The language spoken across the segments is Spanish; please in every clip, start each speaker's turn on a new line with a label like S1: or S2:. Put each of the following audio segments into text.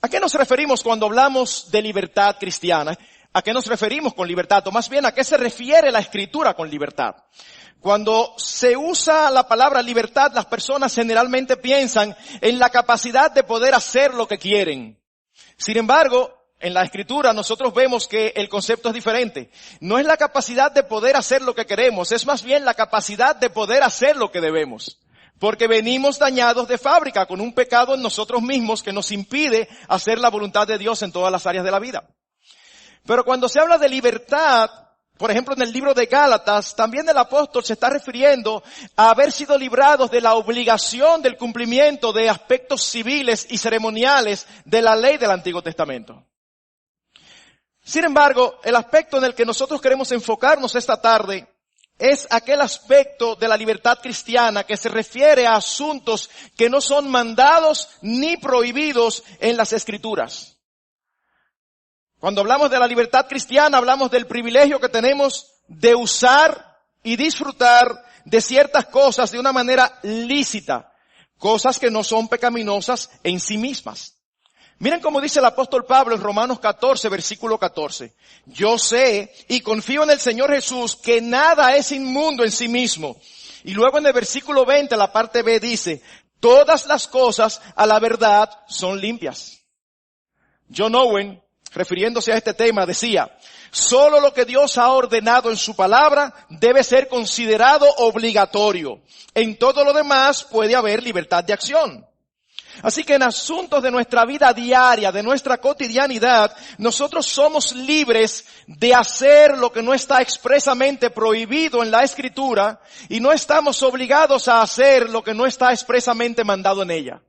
S1: ¿A qué nos referimos cuando hablamos de libertad cristiana? ¿A qué nos referimos con libertad? O más bien, ¿a qué se refiere la Escritura con libertad? Cuando se usa la palabra libertad, las personas generalmente piensan en la capacidad de poder hacer lo que quieren. Sin embargo, en la Escritura nosotros vemos que el concepto es diferente. No es la capacidad de poder hacer lo que queremos, es más bien la capacidad de poder hacer lo que debemos. Porque venimos dañados de fábrica con un pecado en nosotros mismos que nos impide hacer la voluntad de Dios en todas las áreas de la vida. Pero cuando se habla de libertad, por ejemplo en el libro de Gálatas, también el apóstol se está refiriendo a haber sido librados de la obligación del cumplimiento de aspectos civiles y ceremoniales de la ley del Antiguo Testamento. Sin embargo, el aspecto en el que nosotros queremos enfocarnos esta tarde es aquel aspecto de la libertad cristiana que se refiere a asuntos que no son mandados ni prohibidos en las Escrituras. Cuando hablamos de la libertad cristiana, hablamos del privilegio que tenemos de usar y disfrutar de ciertas cosas de una manera lícita, cosas que no son pecaminosas en sí mismas. Miren cómo dice el apóstol Pablo en Romanos 14, versículo 14. Yo sé y confío en el Señor Jesús que nada es inmundo en sí mismo. Y luego en el versículo 20, la parte B dice, todas las cosas a la verdad son limpias. John Owen, refiriéndose a este tema, decía, solo lo que Dios ha ordenado en su palabra debe ser considerado obligatorio. En todo lo demás puede haber libertad de acción. Así que en asuntos de nuestra vida diaria, de nuestra cotidianidad, nosotros somos libres de hacer lo que no está expresamente prohibido en la Escritura y no estamos obligados a hacer lo que no está expresamente mandado en ella.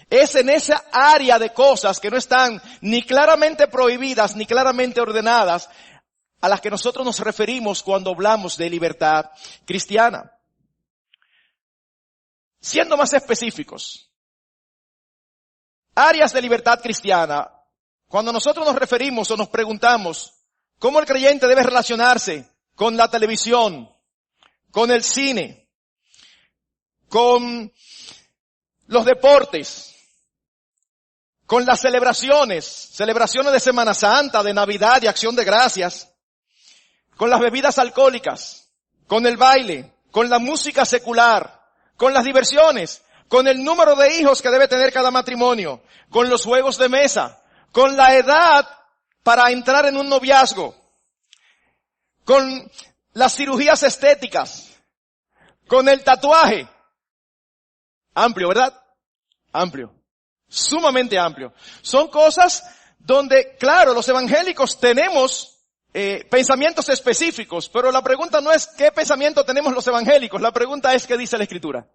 S1: Es en esa área de cosas que no están ni claramente prohibidas ni claramente ordenadas a las que nosotros nos referimos cuando hablamos de libertad cristiana. Siendo más específicos, áreas de libertad cristiana, cuando nosotros nos referimos o nos preguntamos cómo el creyente debe relacionarse con la televisión, con el cine, con los deportes, con las celebraciones de Semana Santa, de Navidad, de Acción de Gracias, con las bebidas alcohólicas, con el baile, con la música secular, con las diversiones, con el número de hijos que debe tener cada matrimonio, con los juegos de mesa, con la edad para entrar en un noviazgo, con las cirugías estéticas, con el tatuaje. Amplio, ¿verdad? Amplio. Sumamente amplio. Son cosas donde, claro, los evangélicos tenemos pensamientos específicos, pero la pregunta no es qué pensamiento tenemos los evangélicos, la pregunta es qué dice la Escritura.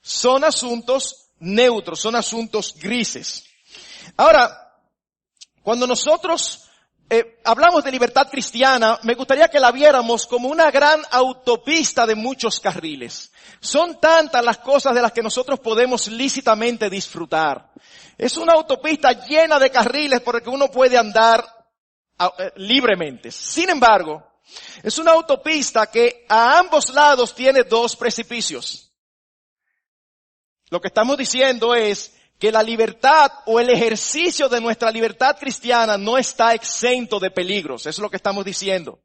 S1: Son asuntos neutros, son asuntos grises. Ahora, cuando nosotros hablamos de libertad cristiana, me gustaría que la viéramos como una gran autopista de muchos carriles. Son tantas las cosas de las que nosotros podemos lícitamente disfrutar. Es una autopista llena de carriles por el que uno puede andar libremente. Sin embargo, es una autopista que a ambos lados tiene dos precipicios. Lo que estamos diciendo es que la libertad o el ejercicio de nuestra libertad cristiana no está exento de peligros. Eso es lo que estamos diciendo.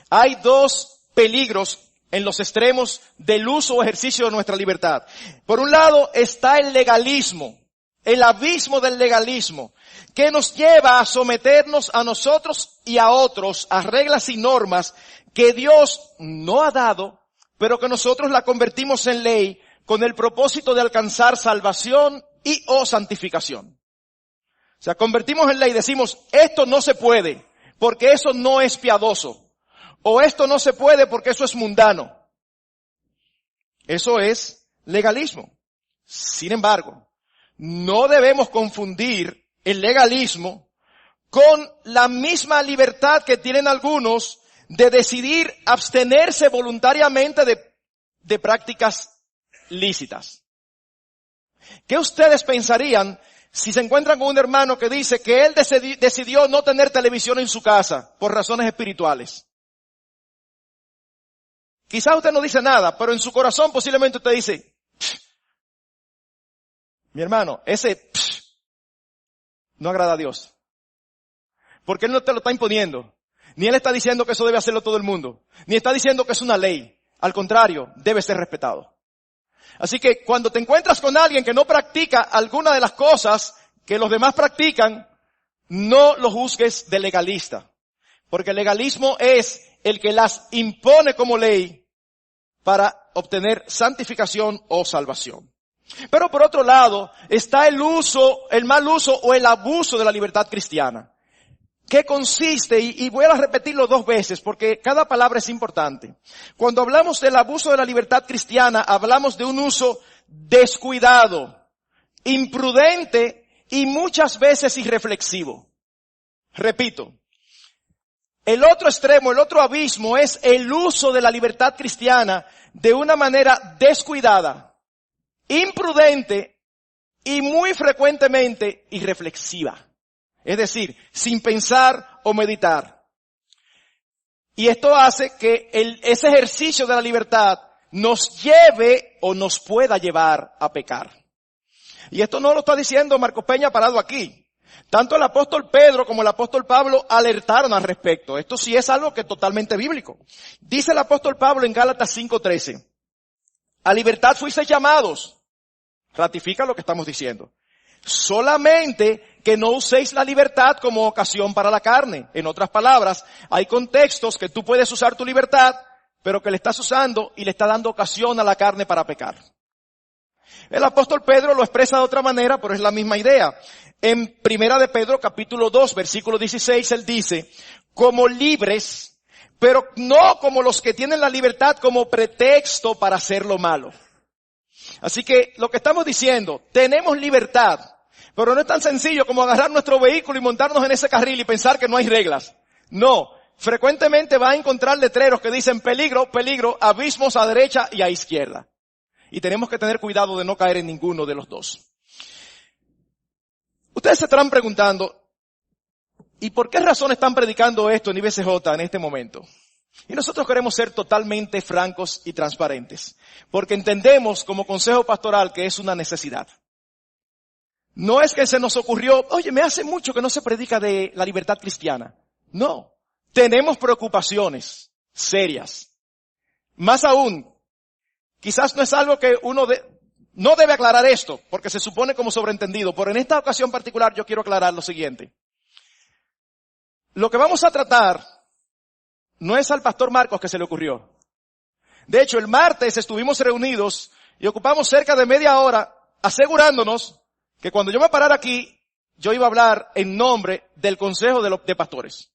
S1: Hay dos peligros en los extremos del uso o ejercicio de nuestra libertad. Por un lado está el legalismo, el abismo del legalismo, que nos lleva a someternos a nosotros y a otros a reglas y normas que Dios no ha dado, pero que nosotros la convertimos en ley con el propósito de alcanzar salvación y o santificación. O sea, convertimos en ley y decimos, esto no se puede, porque eso no es piadoso. O esto no se puede porque eso es mundano. Eso es legalismo. Sin embargo, no debemos confundir el legalismo con la misma libertad que tienen algunos de decidir abstenerse voluntariamente de prácticas lícitas. ¿Qué ustedes pensarían si se encuentran con un hermano que dice que él decidió no tener televisión en su casa por razones espirituales? Quizás usted no dice nada, pero en su corazón posiblemente usted dice, mi hermano, ese no agrada a Dios. Porque Él no te lo está imponiendo. Ni Él está diciendo que eso debe hacerlo todo el mundo. Ni está diciendo que es una ley. Al contrario, debe ser respetado. Así que cuando te encuentras con alguien que no practica alguna de las cosas que los demás practican, no lo juzgues de legalista. Porque el legalismo es el que las impone como ley para obtener santificación o salvación. Pero por otro lado, está el mal uso o el abuso de la libertad cristiana. ¿Qué consiste? Y voy a repetirlo 2 veces porque cada palabra es importante. Cuando hablamos del abuso de la libertad cristiana, hablamos de un uso descuidado, imprudente y muchas veces irreflexivo. Repito, el otro extremo, el otro abismo es el uso de la libertad cristiana de una manera descuidada, imprudente y muy frecuentemente irreflexiva. Es decir, sin pensar o meditar. Y esto hace que ese ejercicio de la libertad nos lleve o nos pueda llevar a pecar. Y esto no lo está diciendo Marcos Peña parado aquí. Tanto el apóstol Pedro como el apóstol Pablo alertaron al respecto. Esto sí es algo que es totalmente bíblico. Dice el apóstol Pablo en Gálatas 5:13. A libertad fuisteis llamados. Ratifica lo que estamos diciendo. Solamente que no uséis la libertad como ocasión para la carne. En otras palabras, hay contextos que tú puedes usar tu libertad, pero que le estás usando y le está dando ocasión a la carne para pecar. El apóstol Pedro lo expresa de otra manera, pero es la misma idea. En Primera de Pedro, capítulo 2, versículo 16, él dice, como libres, pero no como los que tienen la libertad como pretexto para hacer lo malo. Así que lo que estamos diciendo, tenemos libertad, pero no es tan sencillo como agarrar nuestro vehículo y montarnos en ese carril y pensar que no hay reglas. No, frecuentemente va a encontrar letreros que dicen peligro, peligro, abismos a derecha y a izquierda. Y tenemos que tener cuidado de no caer en ninguno de los dos. Ustedes se estarán preguntando, ¿y por qué razón están predicando esto en IBCJ en este momento? Y nosotros queremos ser totalmente francos y transparentes, porque entendemos como consejo pastoral que es una necesidad. No es que se nos ocurrió, oye, me hace mucho que no se predica de la libertad cristiana. No, tenemos preocupaciones serias. Más aún, quizás no es algo que no debe aclarar esto, porque se supone como sobreentendido, pero en esta ocasión particular yo quiero aclarar lo siguiente. Lo que vamos a tratar no es al pastor Marcos que se le ocurrió. De hecho, el martes estuvimos reunidos y ocupamos cerca de media hora asegurándonos que cuando yo me parara aquí, yo iba a hablar en nombre del Consejo de Pastores.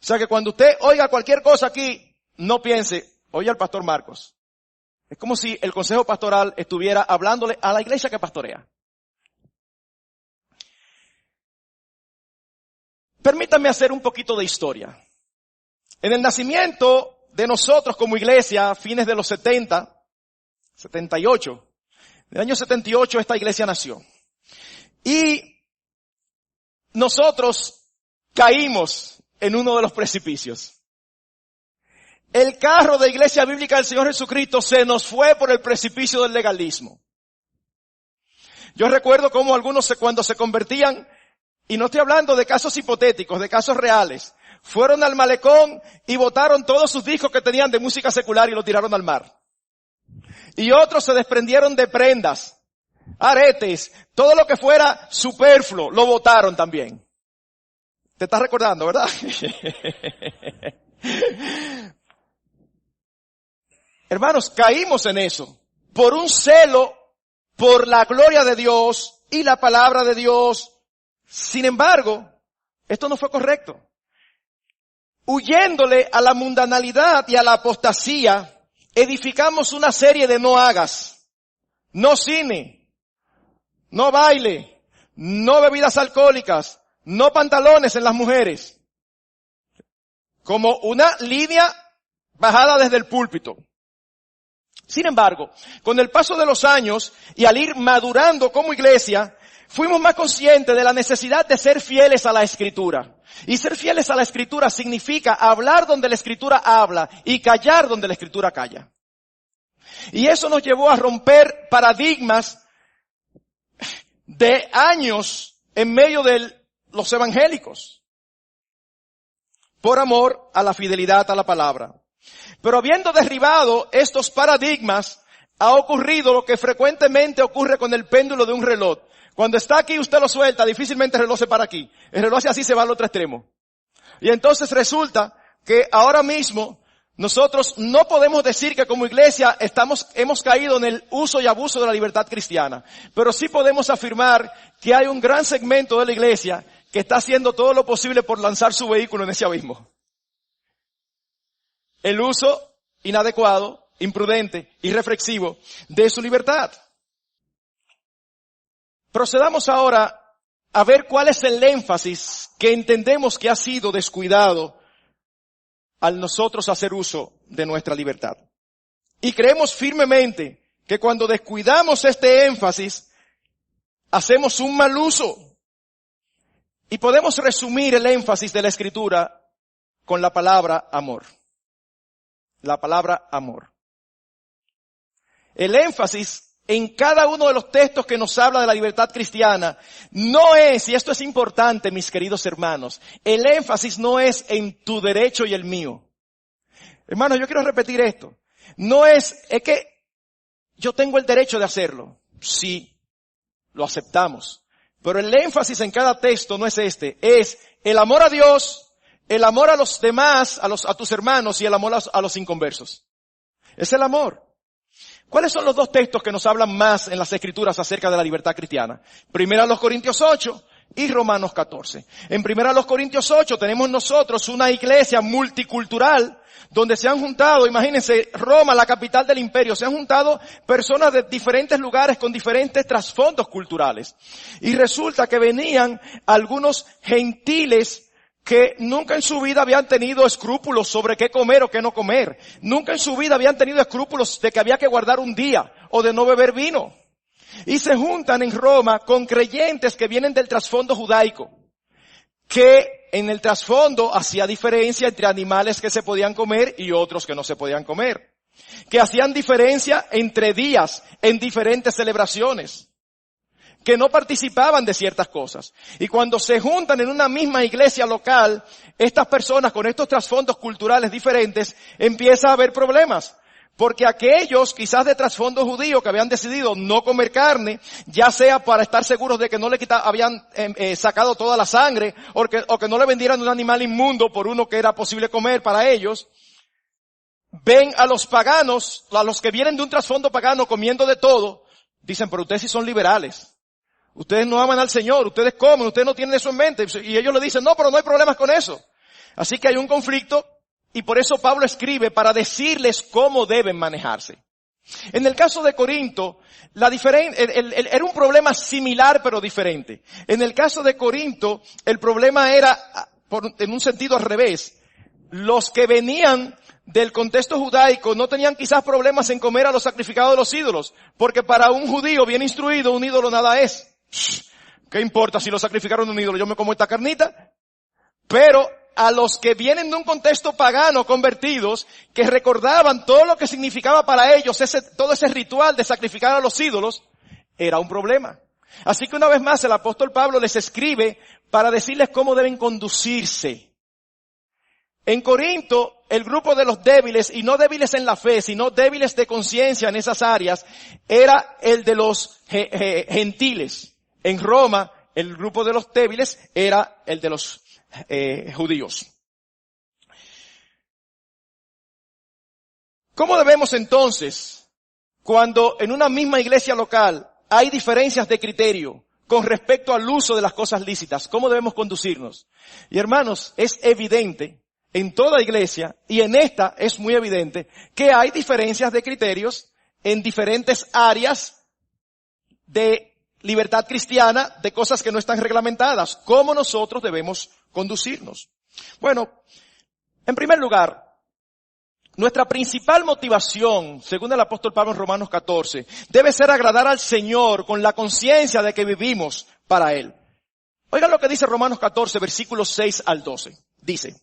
S1: O sea que cuando usted oiga cualquier cosa aquí, no piense, oye al pastor Marcos. Es como si el Consejo Pastoral estuviera hablándole a la iglesia que pastorea. Permítanme hacer un poquito de historia. En el nacimiento de nosotros como iglesia, a fines de los 78, en el año 78 esta iglesia nació. Y nosotros caímos en uno de los precipicios. El carro de Iglesia Bíblica del Señor Jesucristo se nos fue por el precipicio del legalismo. Yo recuerdo cómo algunos cuando se convertían, y no estoy hablando de casos hipotéticos, de casos reales, fueron al malecón y botaron todos sus discos que tenían de música secular y lo tiraron al mar. Y otros se desprendieron de prendas, aretes, todo lo que fuera superfluo, lo botaron también. ¿Te estás recordando, verdad? Hermanos, caímos en eso, por un celo, por la gloria de Dios y la palabra de Dios. Sin embargo, esto no fue correcto. Huyéndole a la mundanalidad y a la apostasía, edificamos una serie de no hagas. No cine, no baile, no bebidas alcohólicas, no pantalones en las mujeres. Como una línea bajada desde el púlpito. Sin embargo, con el paso de los años y al ir madurando como iglesia, fuimos más conscientes de la necesidad de ser fieles a la Escritura. Y ser fieles a la Escritura significa hablar donde la Escritura habla y callar donde la Escritura calla. Y eso nos llevó a romper paradigmas de años en medio de los evangélicos, por amor a la fidelidad a la palabra. Pero habiendo derribado estos paradigmas, ha ocurrido lo que frecuentemente ocurre con el péndulo de un reloj. Cuando está aquí usted lo suelta, difícilmente el reloj se para aquí. El reloj hace así, se va al otro extremo. Y entonces resulta que ahora mismo nosotros no podemos decir que como iglesia hemos caído en el uso y abuso de la libertad cristiana. Pero sí podemos afirmar que hay un gran segmento de la iglesia que está haciendo todo lo posible por lanzar su vehículo en ese abismo. El uso inadecuado, imprudente, irreflexivo de su libertad. Procedamos ahora a ver cuál es el énfasis que entendemos que ha sido descuidado al nosotros hacer uso de nuestra libertad. Y creemos firmemente que cuando descuidamos este énfasis, hacemos un mal uso. Y podemos resumir el énfasis de la Escritura con la palabra amor. La palabra amor. El énfasis en cada uno de los textos que nos habla de la libertad cristiana no es, y esto es importante, mis queridos hermanos, el énfasis no es en tu derecho y el mío. Hermanos, yo quiero repetir esto. No es que yo tengo el derecho de hacerlo. Sí, lo aceptamos. Pero el énfasis en cada texto no es este. Es el amor a Dios, el amor a los demás, a tus hermanos y el amor a los inconversos. Es el amor. ¿Cuáles son los dos textos que nos hablan más en las Escrituras acerca de la libertad cristiana? Primera los Corintios 8 y Romanos 14. En Primera los Corintios 8 tenemos nosotros una iglesia multicultural donde se han juntado, imagínense, Roma, la capital del imperio, se han juntado personas de diferentes lugares con diferentes trasfondos culturales. Y resulta que venían algunos gentiles que nunca en su vida habían tenido escrúpulos sobre qué comer o qué no comer. Nunca en su vida habían tenido escrúpulos de que había que guardar un día o de no beber vino. Y se juntan en Roma con creyentes que vienen del trasfondo judaico, que en el trasfondo hacía diferencia entre animales que se podían comer y otros que no se podían comer. Que hacían diferencia entre días en diferentes celebraciones. Que no participaban de ciertas cosas. Y cuando se juntan en una misma iglesia local, estas personas con estos trasfondos culturales diferentes, empieza a haber problemas. Porque aquellos, quizás de trasfondo judío, que habían decidido no comer carne, ya sea para estar seguros de que no le habían sacado toda la sangre, o que no le vendieran un animal inmundo por uno que era posible comer para ellos, ven a los paganos, a los que vienen de un trasfondo pagano comiendo de todo, dicen, pero ustedes sí son liberales. Ustedes no aman al Señor, ustedes comen, ustedes no tienen eso en mente. Y ellos le dicen, no, pero no hay problemas con eso. Así que hay un conflicto y por eso Pablo escribe para decirles cómo deben manejarse. En el caso de Corinto, era un problema similar pero diferente. En el caso de Corinto, el problema era, en un sentido al revés. Los que venían del contexto judaico no tenían quizás problemas en comer a los sacrificados de los ídolos, porque para un judío bien instruido un ídolo nada es. ¿Qué importa si lo sacrificaron a un ídolo? Yo me como esta carnita. Pero a los que vienen de un contexto pagano convertidos, que recordaban todo lo que significaba para ellos todo ese ritual de sacrificar a los ídolos, era un problema. Así que una vez más el apóstol Pablo les escribe para decirles cómo deben conducirse. En Corinto, el grupo de los débiles, y no débiles en la fe, sino débiles de conciencia en esas áreas, era el de los gentiles. En Roma, el grupo de los débiles era el de los judíos. ¿Cómo debemos entonces, cuando en una misma iglesia local hay diferencias de criterio con respecto al uso de las cosas lícitas, cómo debemos conducirnos? Y hermanos, es evidente en toda iglesia, y en esta es muy evidente, que hay diferencias de criterios en diferentes áreas de libertad cristiana, de cosas que no están reglamentadas. ¿Cómo nosotros debemos conducirnos? Bueno, en primer lugar, nuestra principal motivación, según el apóstol Pablo en Romanos 14, debe ser agradar al Señor con la conciencia de que vivimos para Él. Oigan lo que dice Romanos 14, versículos 6 al 12. Dice,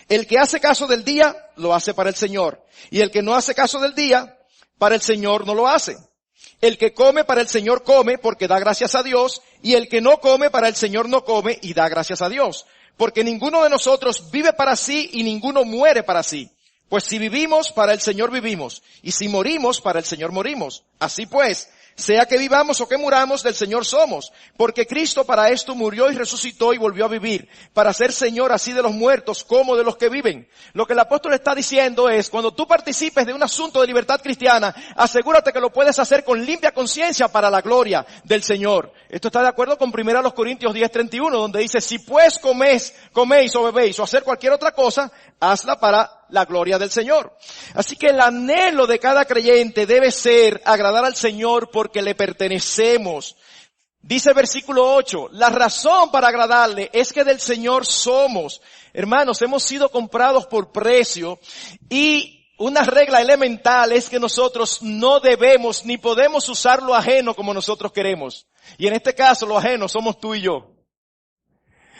S1: el que hace caso del día, lo hace para el Señor. Y el que no hace caso del día, para el Señor no lo hace. El que come para el Señor come porque da gracias a Dios, y el que no come para el Señor no come y da gracias a Dios. Porque ninguno de nosotros vive para sí y ninguno muere para sí. Pues si vivimos, para el Señor vivimos, y si morimos, para el Señor morimos. Así pues, sea que vivamos o que muramos, del Señor somos, porque Cristo para esto murió y resucitó y volvió a vivir, para ser Señor así de los muertos como de los que viven. Lo que el apóstol está diciendo es, cuando tú participes de un asunto de libertad cristiana, asegúrate que lo puedes hacer con limpia conciencia para la gloria del Señor. Esto está de acuerdo con 1 Corintios 10:31, donde dice, si pues coméis o bebéis o hacer cualquier otra cosa, hazla para la gloria del Señor. Así que el anhelo de cada creyente debe ser agradar al Señor porque le pertenecemos. Dice el versículo 8, la razón para agradarle es que del Señor somos. Hermanos, hemos sido comprados por precio y una regla elemental es que nosotros no debemos ni podemos usar lo ajeno como nosotros queremos. Y en este caso lo ajeno somos tú y yo.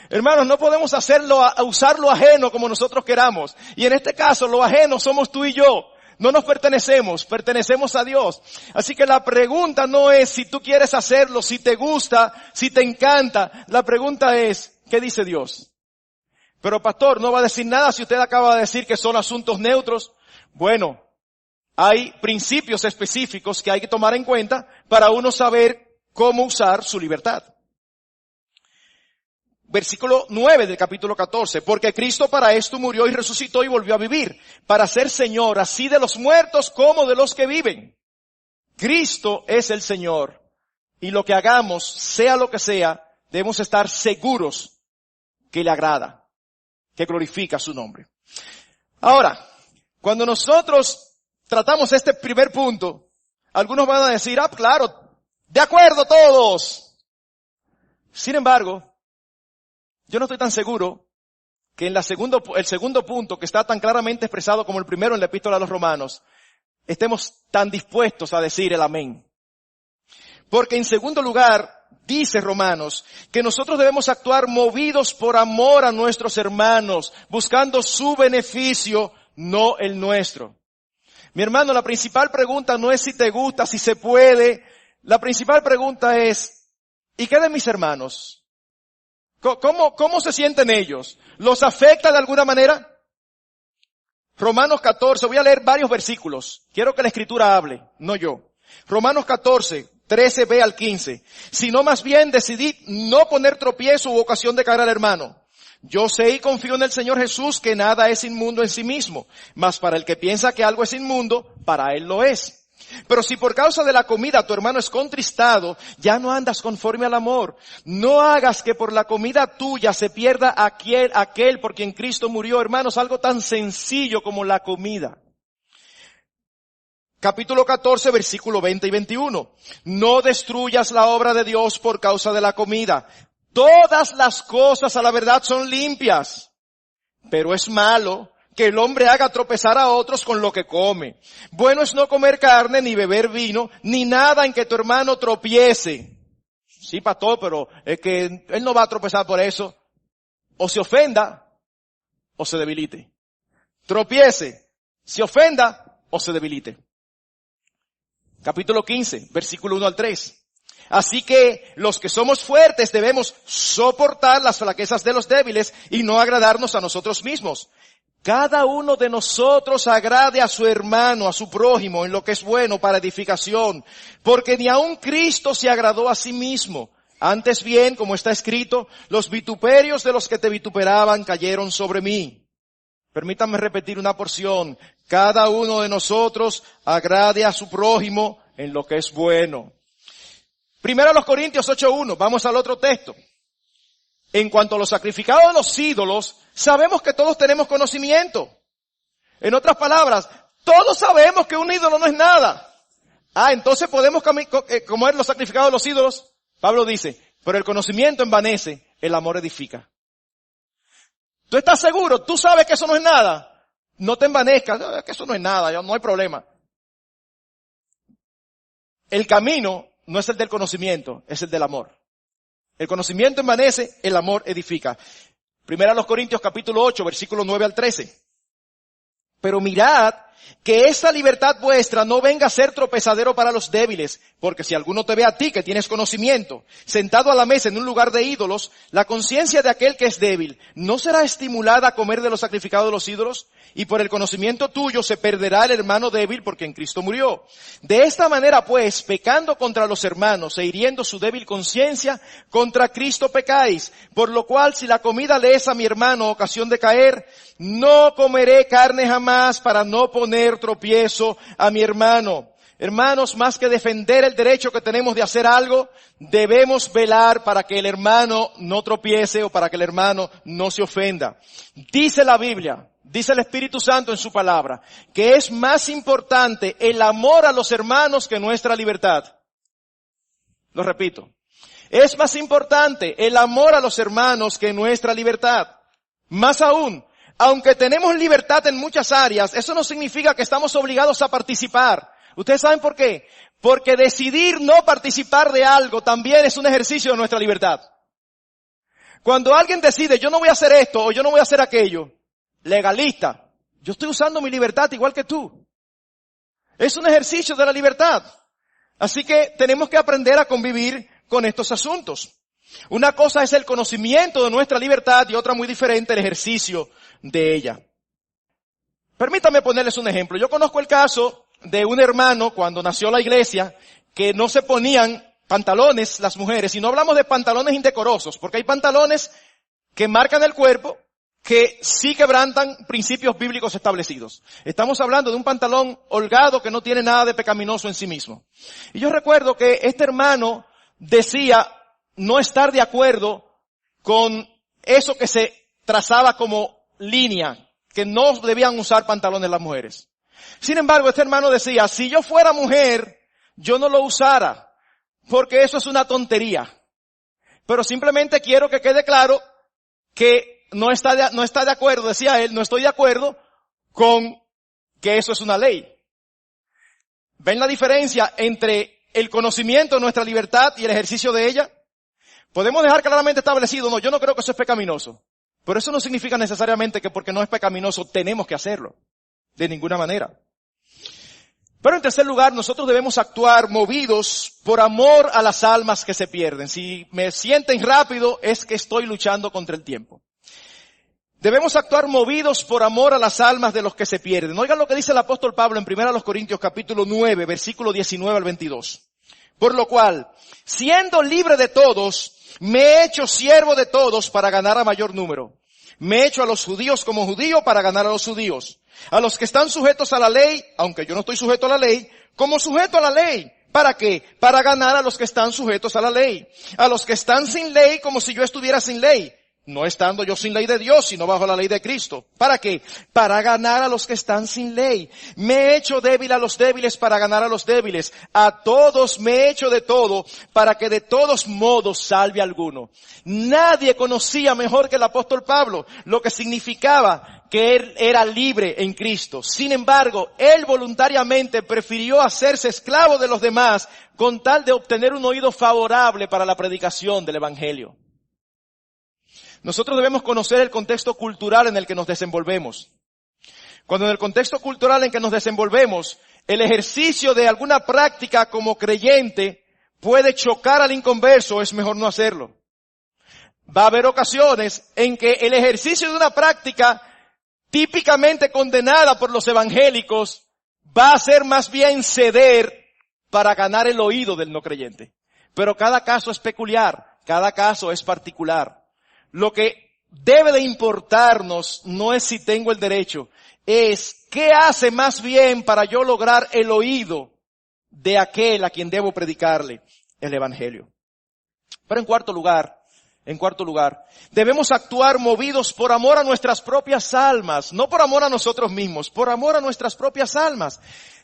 S1: Hermanos, no podemos usar lo ajeno como nosotros queramos. Y en este caso, lo ajeno somos tú y yo. No nos pertenecemos, pertenecemos a Dios. Así que la pregunta no es si tú quieres hacerlo, si te gusta, si te encanta. La pregunta es, ¿qué dice Dios? Pero pastor, no va a decir nada si usted acaba de decir que son asuntos neutros. Bueno, hay principios específicos que hay que tomar en cuenta para uno saber cómo usar su libertad. Versículo 9 del capítulo 14, porque Cristo para esto murió y resucitó y volvió a vivir, para ser Señor así de los muertos como de los que viven. Cristo es el Señor, y lo que hagamos, sea lo que sea, debemos estar seguros que le agrada, que glorifica su nombre. Ahora, cuando nosotros tratamos este primer punto, algunos van a decir, claro, de acuerdo todos. Sin embargo, yo no estoy tan seguro que en el segundo punto, que está tan claramente expresado como el primero en la epístola a los Romanos, estemos tan dispuestos a decir el amén. Porque en segundo lugar, dice Romanos, que nosotros debemos actuar movidos por amor a nuestros hermanos, buscando su beneficio, no el nuestro. Mi hermano, la principal pregunta no es si te gusta, si se puede. La principal pregunta es, ¿y qué de mis hermanos? ¿Cómo se sienten ellos? ¿Los afecta de alguna manera? Romanos 14, voy a leer varios versículos. Quiero que la Escritura hable, no yo. Romanos 14, 13b al 15. Sino más bien decidid no poner tropiezo u ocasión de caer al hermano. Yo sé y confío en el Señor Jesús que nada es inmundo en sí mismo, mas para el que piensa que algo es inmundo, para él lo es. Pero si por causa de la comida tu hermano es contristado, ya no andas conforme al amor. No hagas que por la comida tuya se pierda aquel por quien Cristo murió. Hermanos, algo tan sencillo como la comida. Capítulo 14, versículo 20 y 21. No destruyas la obra de Dios por causa de la comida. Todas las cosas a la verdad son limpias, pero es malo que el hombre haga tropezar a otros con lo que come. Bueno es no comer carne, ni beber vino, ni nada en que tu hermano tropiece. Sí, pastor, pero es que él no va a tropezar por eso. O se ofenda, o se debilite. Tropiece, se ofenda, o se debilite. Capítulo 15, versículo 1 al 3. Así que los que somos fuertes debemos soportar las flaquezas de los débiles y no agradarnos a nosotros mismos. Cada uno de nosotros agrade a su hermano, a su prójimo, en lo que es bueno para edificación, porque ni aun Cristo se agradó a sí mismo. Antes bien, como está escrito, los vituperios de los que te vituperaban cayeron sobre mí. Permítanme repetir una porción. Cada uno de nosotros agrade a su prójimo en lo que es bueno. Primero a los Corintios 8:1, vamos al otro texto. En cuanto a los sacrificados de los ídolos, sabemos que todos tenemos conocimiento. En otras palabras, todos sabemos que un ídolo no es nada. Entonces podemos comer los sacrificados de los ídolos. Pablo dice, pero el conocimiento envanece, el amor edifica. ¿Tú estás seguro? ¿Tú sabes que eso no es nada? No te envanezcas, que eso no es nada, no hay problema. El camino no es el del conocimiento, es el del amor. El conocimiento envanece, el amor edifica. Primera a los Corintios capítulo 8, versículos 9 al 13. Pero mirad que esta libertad vuestra no venga a ser tropezadero para los débiles, porque si alguno te ve a ti que tienes conocimiento, sentado a la mesa en un lugar de ídolos, la conciencia de aquel que es débil, ¿no será estimulada a comer de lo sacrificado de los ídolos? Y por el conocimiento tuyo se perderá el hermano débil porque en Cristo murió. De esta manera pues, pecando contra los hermanos e hiriendo su débil conciencia, contra Cristo pecáis. Por lo cual, si la comida le es a mi hermano ocasión de caer, no comeré carne jamás para no poner tropiezo a mi hermano. Hermanos, más que defender el derecho que tenemos de hacer algo, debemos velar para que el hermano no tropiece o para que el hermano no se ofenda. Dice la Biblia, dice el Espíritu Santo en su palabra, que es más importante el amor a los hermanos que nuestra libertad. Lo repito. Es más importante el amor a los hermanos que nuestra libertad. Más aún, aunque tenemos libertad en muchas áreas, eso no significa que estamos obligados a participar. ¿Ustedes saben por qué? Porque decidir no participar de algo también es un ejercicio de nuestra libertad. Cuando alguien decide, yo no voy a hacer esto o yo no voy a hacer aquello, legalista, yo estoy usando mi libertad igual que tú. Es un ejercicio de la libertad. Así que tenemos que aprender a convivir con estos asuntos. Una cosa es el conocimiento de nuestra libertad y otra muy diferente el ejercicio de ella. Permítanme ponerles un ejemplo. Yo conozco el caso de un hermano cuando nació la iglesia que no se ponían pantalones las mujeres, y no hablamos de pantalones indecorosos, porque hay pantalones que marcan el cuerpo que sí quebrantan principios bíblicos establecidos. Estamos hablando de un pantalón holgado que no tiene nada de pecaminoso en sí mismo. Y yo recuerdo que este hermano decía no estar de acuerdo con eso que se trazaba como línea, que no debían usar pantalones las mujeres. Sin embargo, este hermano decía, si yo fuera mujer, yo no lo usara, porque eso es una tontería. Pero simplemente quiero que quede claro que no está de acuerdo, decía él, no estoy de acuerdo con que eso es una ley. ¿Ven la diferencia entre el conocimiento de nuestra libertad y el ejercicio de ella? Podemos dejar claramente establecido, no, yo no creo que eso es pecaminoso. Pero eso no significa necesariamente que porque no es pecaminoso tenemos que hacerlo. De ninguna manera. Pero en tercer lugar, nosotros debemos actuar movidos por amor a las almas que se pierden. Si me sienten rápido, es que estoy luchando contra el tiempo. Debemos actuar movidos por amor a las almas de los que se pierden. Oigan lo que dice el apóstol Pablo en 1 Corintios capítulo 9, versículo 19 al 22. Por lo cual, siendo libre de todos, me he hecho siervo de todos para ganar a mayor número. Me he hecho a los judíos como judío para ganar a los judíos. A los que están sujetos a la ley, aunque yo no estoy sujeto a la ley, como sujeto a la ley. ¿Para qué? Para ganar a los que están sujetos a la ley. A los que están sin ley, como si yo estuviera sin ley. No estando yo sin ley de Dios, sino bajo la ley de Cristo. ¿Para qué? Para ganar a los que están sin ley. Me he hecho débil a los débiles para ganar a los débiles. A todos me he hecho de todo para que de todos modos salve a alguno. Nadie conocía mejor que el apóstol Pablo lo que significaba que él era libre en Cristo. Sin embargo, él voluntariamente prefirió hacerse esclavo de los demás con tal de obtener un oído favorable para la predicación del evangelio. Nosotros debemos conocer el contexto cultural en el que nos desenvolvemos. Cuando en el contexto cultural en que nos desenvolvemos, el ejercicio de alguna práctica como creyente puede chocar al inconverso, es mejor no hacerlo. Va a haber ocasiones en que el ejercicio de una práctica típicamente condenada por los evangélicos va a ser más bien ceder para ganar el oído del no creyente. Pero cada caso es peculiar, cada caso es particular. Lo que debe de importarnos no es si tengo el derecho, es qué hace más bien para yo lograr el oído de aquel a quien debo predicarle el evangelio. Pero en cuarto lugar, debemos actuar movidos por amor a nuestras propias almas, no por amor a nosotros mismos, por amor a nuestras propias almas.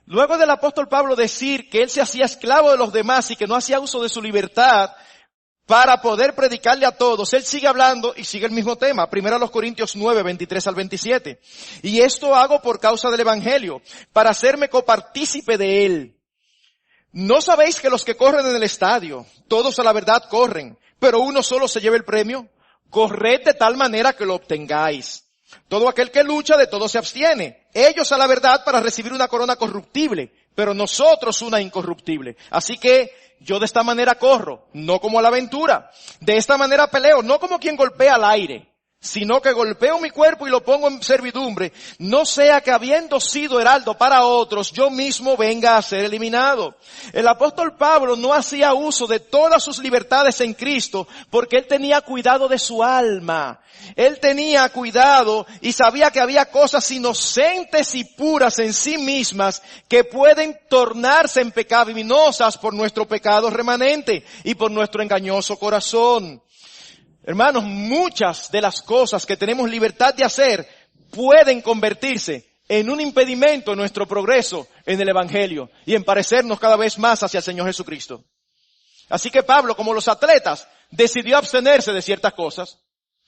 S1: Luego del apóstol Pablo decir que él se hacía esclavo de los demás y que no hacía uso de su libertad para poder predicarle a todos, él sigue hablando y sigue el mismo tema. 1 Corintios 9, 23 al 27. Y esto hago por causa del evangelio, para hacerme copartícipe de él. ¿No sabéis que los que corren en el estadio, todos a la verdad corren, pero uno solo se lleva el premio? Corred de tal manera que lo obtengáis. Todo aquel que lucha, de todo se abstiene. Ellos a la verdad para recibir una corona corruptible, pero nosotros una incorruptible. Así que yo de esta manera corro, no como a la aventura. De esta manera peleo, no como quien golpea al aire, sino que golpeo mi cuerpo y lo pongo en servidumbre, no sea que habiendo sido heraldo para otros, yo mismo venga a ser eliminado. El apóstol Pablo no hacía uso de todas sus libertades en Cristo porque él tenía cuidado de su alma. Él tenía cuidado y sabía que había cosas inocentes y puras en sí mismas que pueden tornarse en pecaminosas por nuestro pecado remanente y por nuestro engañoso corazón. Hermanos, muchas de las cosas que tenemos libertad de hacer pueden convertirse en un impedimento en nuestro progreso en el Evangelio y en parecernos cada vez más hacia el Señor Jesucristo. Así que Pablo, como los atletas, decidió abstenerse de ciertas cosas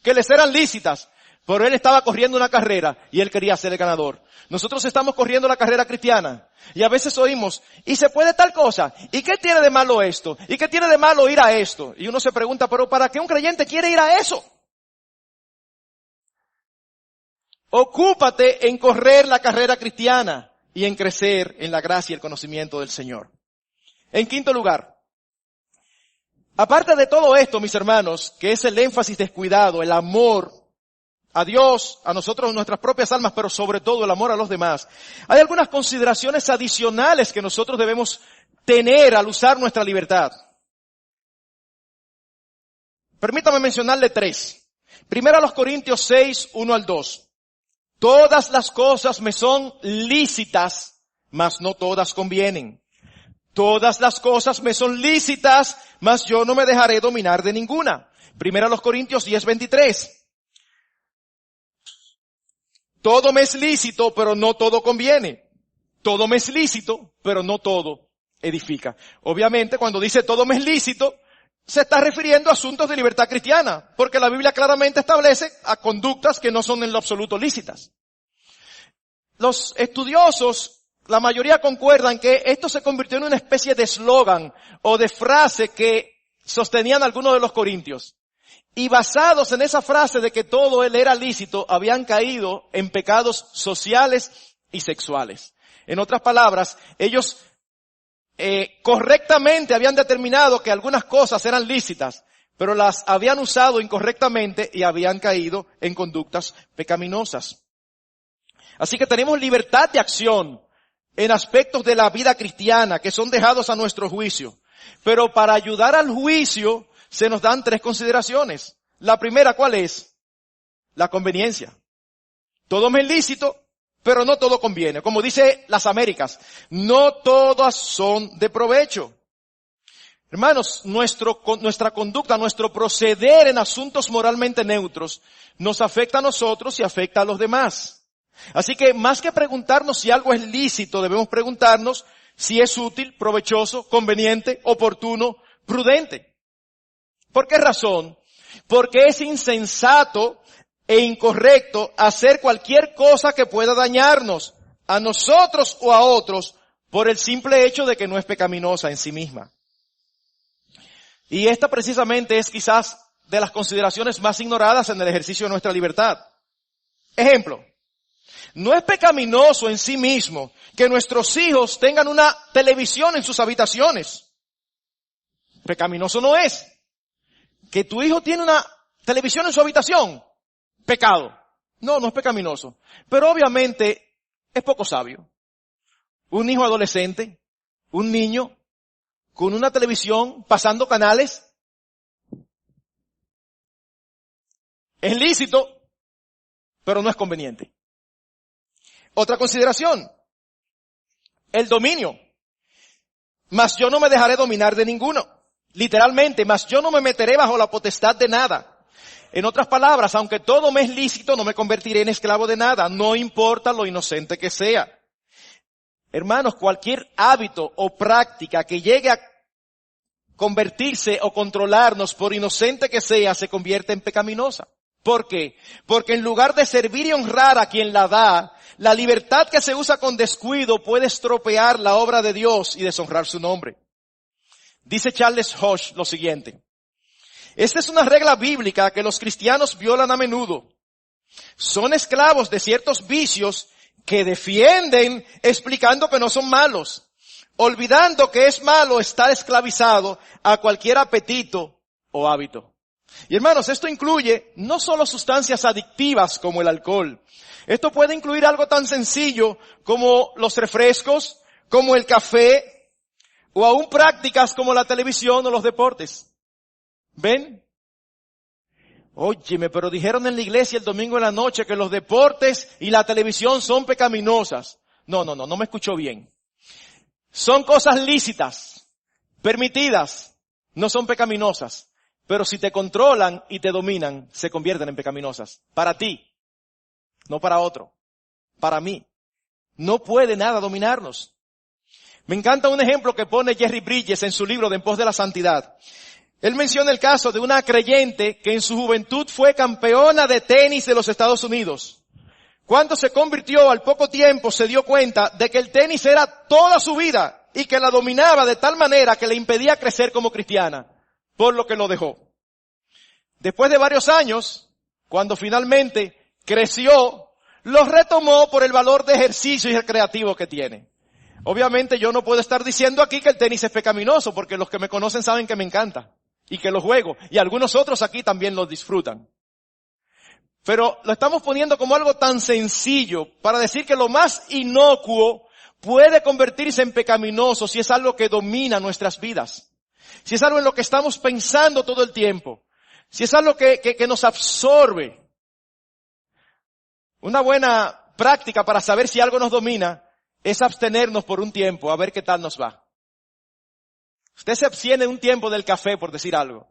S1: que les eran lícitas, pero él estaba corriendo una carrera y él quería ser el ganador. Nosotros estamos corriendo la carrera cristiana y a veces oímos, ¿y se puede tal cosa? ¿Y qué tiene de malo esto? ¿Y qué tiene de malo ir a esto? Y uno se pregunta, ¿pero para qué un creyente quiere ir a eso? Ocúpate en correr la carrera cristiana y en crecer en la gracia y el conocimiento del Señor. En quinto lugar, aparte de todo esto, mis hermanos, que es el énfasis descuidado, el amor a Dios, a nosotros, nuestras propias almas, pero sobre todo el amor a los demás, hay algunas consideraciones adicionales que nosotros debemos tener al usar nuestra libertad. Permítame mencionarle 3. Primero a los Corintios 6, 1 al 2. Todas las cosas me son lícitas, mas no todas convienen. Todas las cosas me son lícitas, mas yo no me dejaré dominar de ninguna. Primero a los Corintios 10, 23. Todo me es lícito, pero no todo conviene. Todo me es lícito, pero no todo edifica. Obviamente, cuando dice todo me es lícito, se está refiriendo a asuntos de libertad cristiana, porque la Biblia claramente establece a conductas que no son en lo absoluto lícitas. Los estudiosos, la mayoría concuerdan que esto se convirtió en una especie de eslogan o de frase que sostenían algunos de los corintios. Y basados en esa frase de que todo él era lícito, habían caído en pecados sociales y sexuales. En otras palabras, ellos correctamente habían determinado que algunas cosas eran lícitas, pero las habían usado incorrectamente y habían caído en conductas pecaminosas. Así que tenemos libertad de acción en aspectos de la vida cristiana que son dejados a nuestro juicio. Pero para ayudar al juicio se nos dan 3 consideraciones. La primera, ¿cuál es? La conveniencia. Todo me es lícito, pero no todo conviene. Como dice las Américas, no todas son de provecho. Hermanos, nuestra conducta, nuestro proceder en asuntos moralmente neutros nos afecta a nosotros y afecta a los demás. Así que más que preguntarnos si algo es lícito, debemos preguntarnos si es útil, provechoso, conveniente, oportuno, prudente. ¿Por qué razón? Porque es insensato e incorrecto hacer cualquier cosa que pueda dañarnos a nosotros o a otros por el simple hecho de que no es pecaminosa en sí misma. Y esta precisamente es quizás de las consideraciones más ignoradas en el ejercicio de nuestra libertad. Ejemplo, no es pecaminoso en sí mismo que nuestros hijos tengan una televisión en sus habitaciones. Pecaminoso no es. Que tu hijo tiene una televisión en su habitación, pecado. No, no es pecaminoso. Pero obviamente es poco sabio. Un hijo adolescente, un niño, con una televisión, pasando canales, es lícito, pero no es conveniente. Otra consideración, el dominio. Mas yo no me dejaré dominar de ninguno. Literalmente, mas yo no me meteré bajo la potestad de nada. En otras palabras, aunque todo me es lícito, no me convertiré en esclavo de nada, no importa lo inocente que sea. Hermanos, cualquier hábito o práctica que llegue a convertirse o controlarnos, por inocente que sea, se convierte en pecaminosa. ¿Por qué? Porque en lugar de servir y honrar a quien la da, la libertad que se usa con descuido puede estropear la obra de Dios y deshonrar su nombre. Dice Charles Hodge lo siguiente: esta es una regla bíblica que los cristianos violan a menudo. Son esclavos de ciertos vicios que defienden explicando que no son malos, olvidando que es malo estar esclavizado a cualquier apetito o hábito. Y hermanos, esto incluye no solo sustancias adictivas como el alcohol. Esto puede incluir algo tan sencillo como los refrescos, como el café, o aún prácticas como la televisión o los deportes. ¿Ven? Óyeme, pero dijeron en la iglesia el domingo en la noche que los deportes y la televisión son pecaminosas. No me escuchó bien. Son cosas lícitas, permitidas, no son pecaminosas. Pero si te controlan y te dominan, se convierten en pecaminosas. Para ti, no para otro. Para mí. No puede nada dominarnos. Me encanta un ejemplo que pone Jerry Bridges en su libro de En pos de la santidad. Él menciona el caso de una creyente que en su juventud fue campeona de tenis de los Estados Unidos. Cuando se convirtió, al poco tiempo se dio cuenta de que el tenis era toda su vida y que la dominaba de tal manera que le impedía crecer como cristiana, por lo que lo dejó. Después de varios años, cuando finalmente creció, lo retomó por el valor de ejercicio y recreativo que tiene. Obviamente yo no puedo estar diciendo aquí que el tenis es pecaminoso, porque los que me conocen saben que me encanta y que lo juego, y algunos otros aquí también lo disfrutan. Pero lo estamos poniendo como algo tan sencillo para decir que lo más inocuo puede convertirse en pecaminoso si es algo que domina nuestras vidas. Si es algo en lo que estamos pensando todo el tiempo. Si es algo que nos absorbe. Una buena práctica para saber si algo nos domina es abstenernos por un tiempo a ver qué tal nos va. Usted se abstiene un tiempo del café, por decir algo.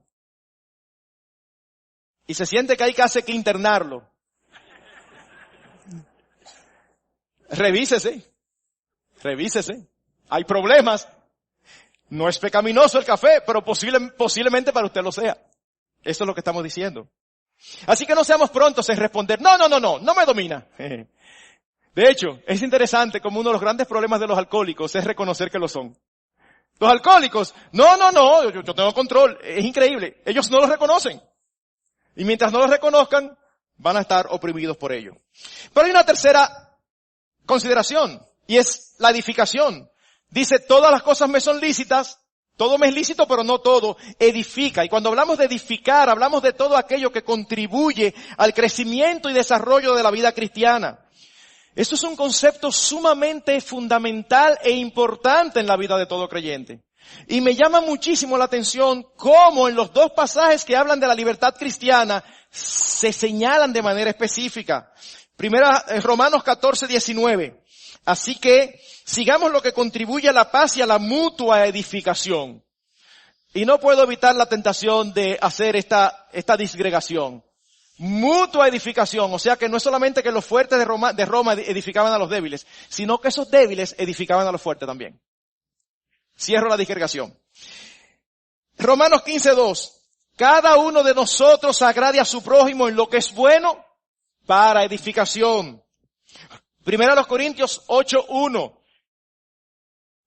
S1: Y se siente que hay casi que internarlo. Revísese. Hay problemas. No es pecaminoso el café, pero posiblemente para usted lo sea. Eso es lo que estamos diciendo. Así que no seamos prontos en responder, no me domina. De hecho, es interesante como uno de los grandes problemas de los alcohólicos es reconocer que lo son. Los alcohólicos, yo tengo control. Es increíble. Ellos no lo reconocen. Y mientras no lo reconozcan, van a estar oprimidos por ello. Pero hay una tercera consideración, y es la edificación. Dice, todas las cosas me son lícitas, todo me es lícito, pero no todo edifica. Y cuando hablamos de edificar, hablamos de todo aquello que contribuye al crecimiento y desarrollo de la vida cristiana. Esto es un concepto sumamente fundamental e importante en la vida de todo creyente. Y me llama muchísimo la atención cómo en los dos pasajes que hablan de la libertad cristiana se señalan de manera específica. Primera, Romanos 14:19. Así que sigamos lo que contribuye a la paz y a la mutua edificación. Y no puedo evitar la tentación de hacer esta disgregación. Mutua edificación, o sea que no es solamente que los fuertes de Roma edificaban a los débiles, sino que esos débiles edificaban a los fuertes también. Cierro la disgregación. Romanos 15:2. Cada uno de nosotros agrade a su prójimo en lo que es bueno para edificación. Primera a los Corintios 8:1.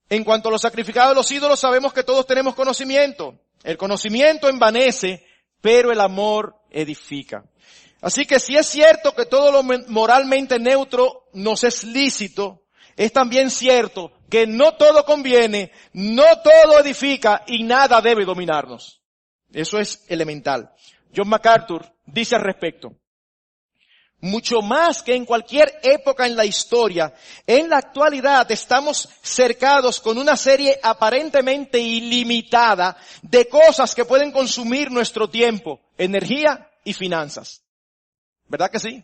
S1: En cuanto a los sacrificados de los ídolos, sabemos que todos tenemos conocimiento. El conocimiento envanece, pero el amor edifica. Así que si es cierto que todo lo moralmente neutro nos es lícito, es también cierto que no todo conviene, no todo edifica y nada debe dominarnos. Eso es elemental. John MacArthur dice al respecto: mucho más que en cualquier época en la historia, en la actualidad estamos cercados con una serie aparentemente ilimitada de cosas que pueden consumir nuestro tiempo, energía y finanzas. ¿Verdad que sí?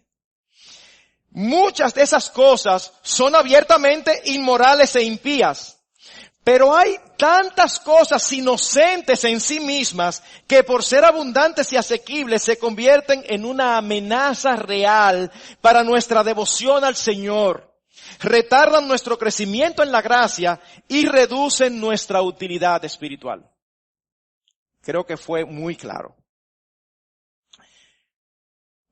S1: Muchas de esas cosas son abiertamente inmorales e impías. Pero hay tantas cosas inocentes en sí mismas que por ser abundantes y asequibles se convierten en una amenaza real para nuestra devoción al Señor. Retardan nuestro crecimiento en la gracia y reducen nuestra utilidad espiritual. Creo que fue muy claro.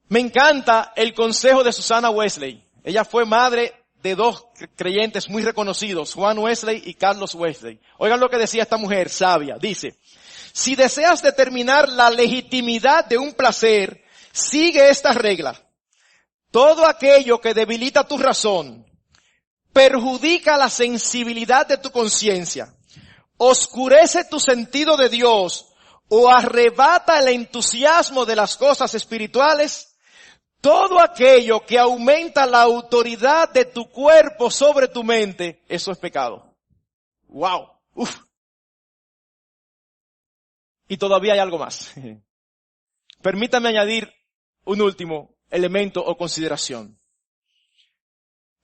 S1: Me encanta el consejo de Susana Wesley. Ella fue madre de dos creyentes muy reconocidos, Juan Wesley y Carlos Wesley. Oigan lo que decía esta mujer sabia. Dice: si deseas determinar la legitimidad de un placer, sigue esta regla. todo aquello que debilita tu razón, perjudica la sensibilidad de tu conciencia, oscurece tu sentido de Dios o arrebata el entusiasmo de las cosas espirituales, todo aquello que aumenta la autoridad de tu cuerpo sobre tu mente, eso es pecado. ¡Wow! ¡Uf! Y todavía hay algo más. Permítame añadir un último elemento o consideración.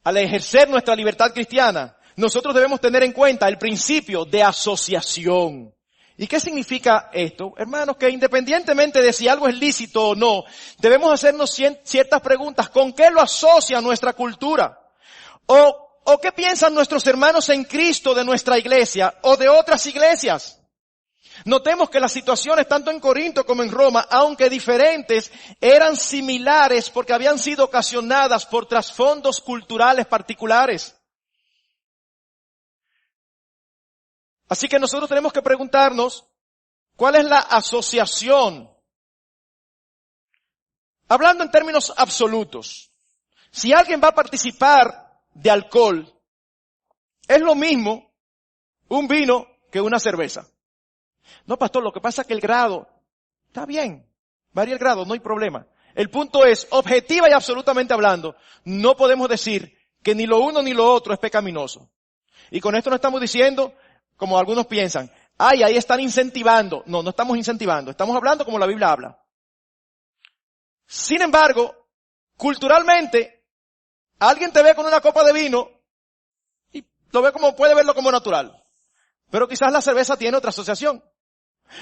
S1: Al ejercer nuestra libertad cristiana, nosotros debemos tener en cuenta el principio de asociación. ¿Y qué significa esto? Hermanos, que independientemente de si algo es lícito o no, debemos hacernos ciertas preguntas. ¿Con qué lo asocia nuestra cultura? ¿O qué piensan nuestros hermanos en Cristo de nuestra iglesia o de otras iglesias? Notemos que las situaciones tanto en Corinto como en Roma, aunque diferentes, eran similares porque habían sido ocasionadas por trasfondos culturales particulares. Así que nosotros tenemos que preguntarnos, ¿cuál es la asociación? Hablando en términos absolutos, si alguien va a participar de alcohol, es lo mismo un vino que una cerveza. No, pastor, lo que pasa es que el grado, está bien, varía el grado, no hay problema. El punto es, objetiva y absolutamente hablando, no podemos decir que ni lo uno ni lo otro es pecaminoso. Y con esto no estamos diciendo, como algunos piensan, ahí están incentivando. No estamos incentivando, estamos hablando como la Biblia habla. Sin embargo, culturalmente, alguien te ve con una copa de vino y puede verlo como natural. Pero quizás la cerveza tiene otra asociación.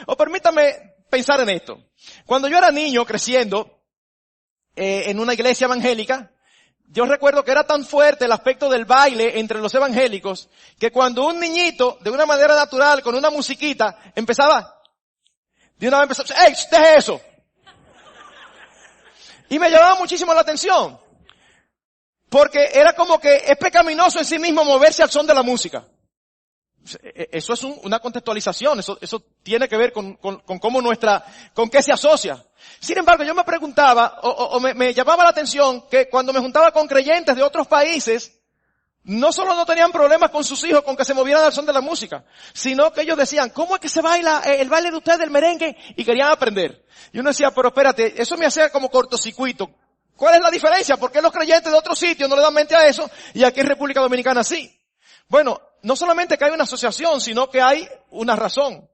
S1: O permítame pensar en esto. Cuando yo era niño creciendo en una iglesia evangélica, yo recuerdo que era tan fuerte el aspecto del baile entre los evangélicos que cuando un niñito, de una manera natural, con una musiquita, empezaba, de una vez empezaba, ¡ey, deje eso! Y me llamaba muchísimo la atención. Porque era como que es pecaminoso en sí mismo moverse al son de la música. Eso es una contextualización, eso tiene que ver con cómo con qué se asocia. Sin embargo, yo me preguntaba, me llamaba la atención que cuando me juntaba con creyentes de otros países, no solo no tenían problemas con sus hijos con que se movieran al son de la música, sino que ellos decían, ¿cómo es que se baila el baile de ustedes del merengue? Y querían aprender. Y uno decía, pero espérate, eso me hacía como cortocircuito. ¿Cuál es la diferencia? ¿Por qué los creyentes de otros sitios no le dan mente a eso y aquí en República Dominicana sí? Bueno, no solamente que hay una asociación, sino que hay una razón.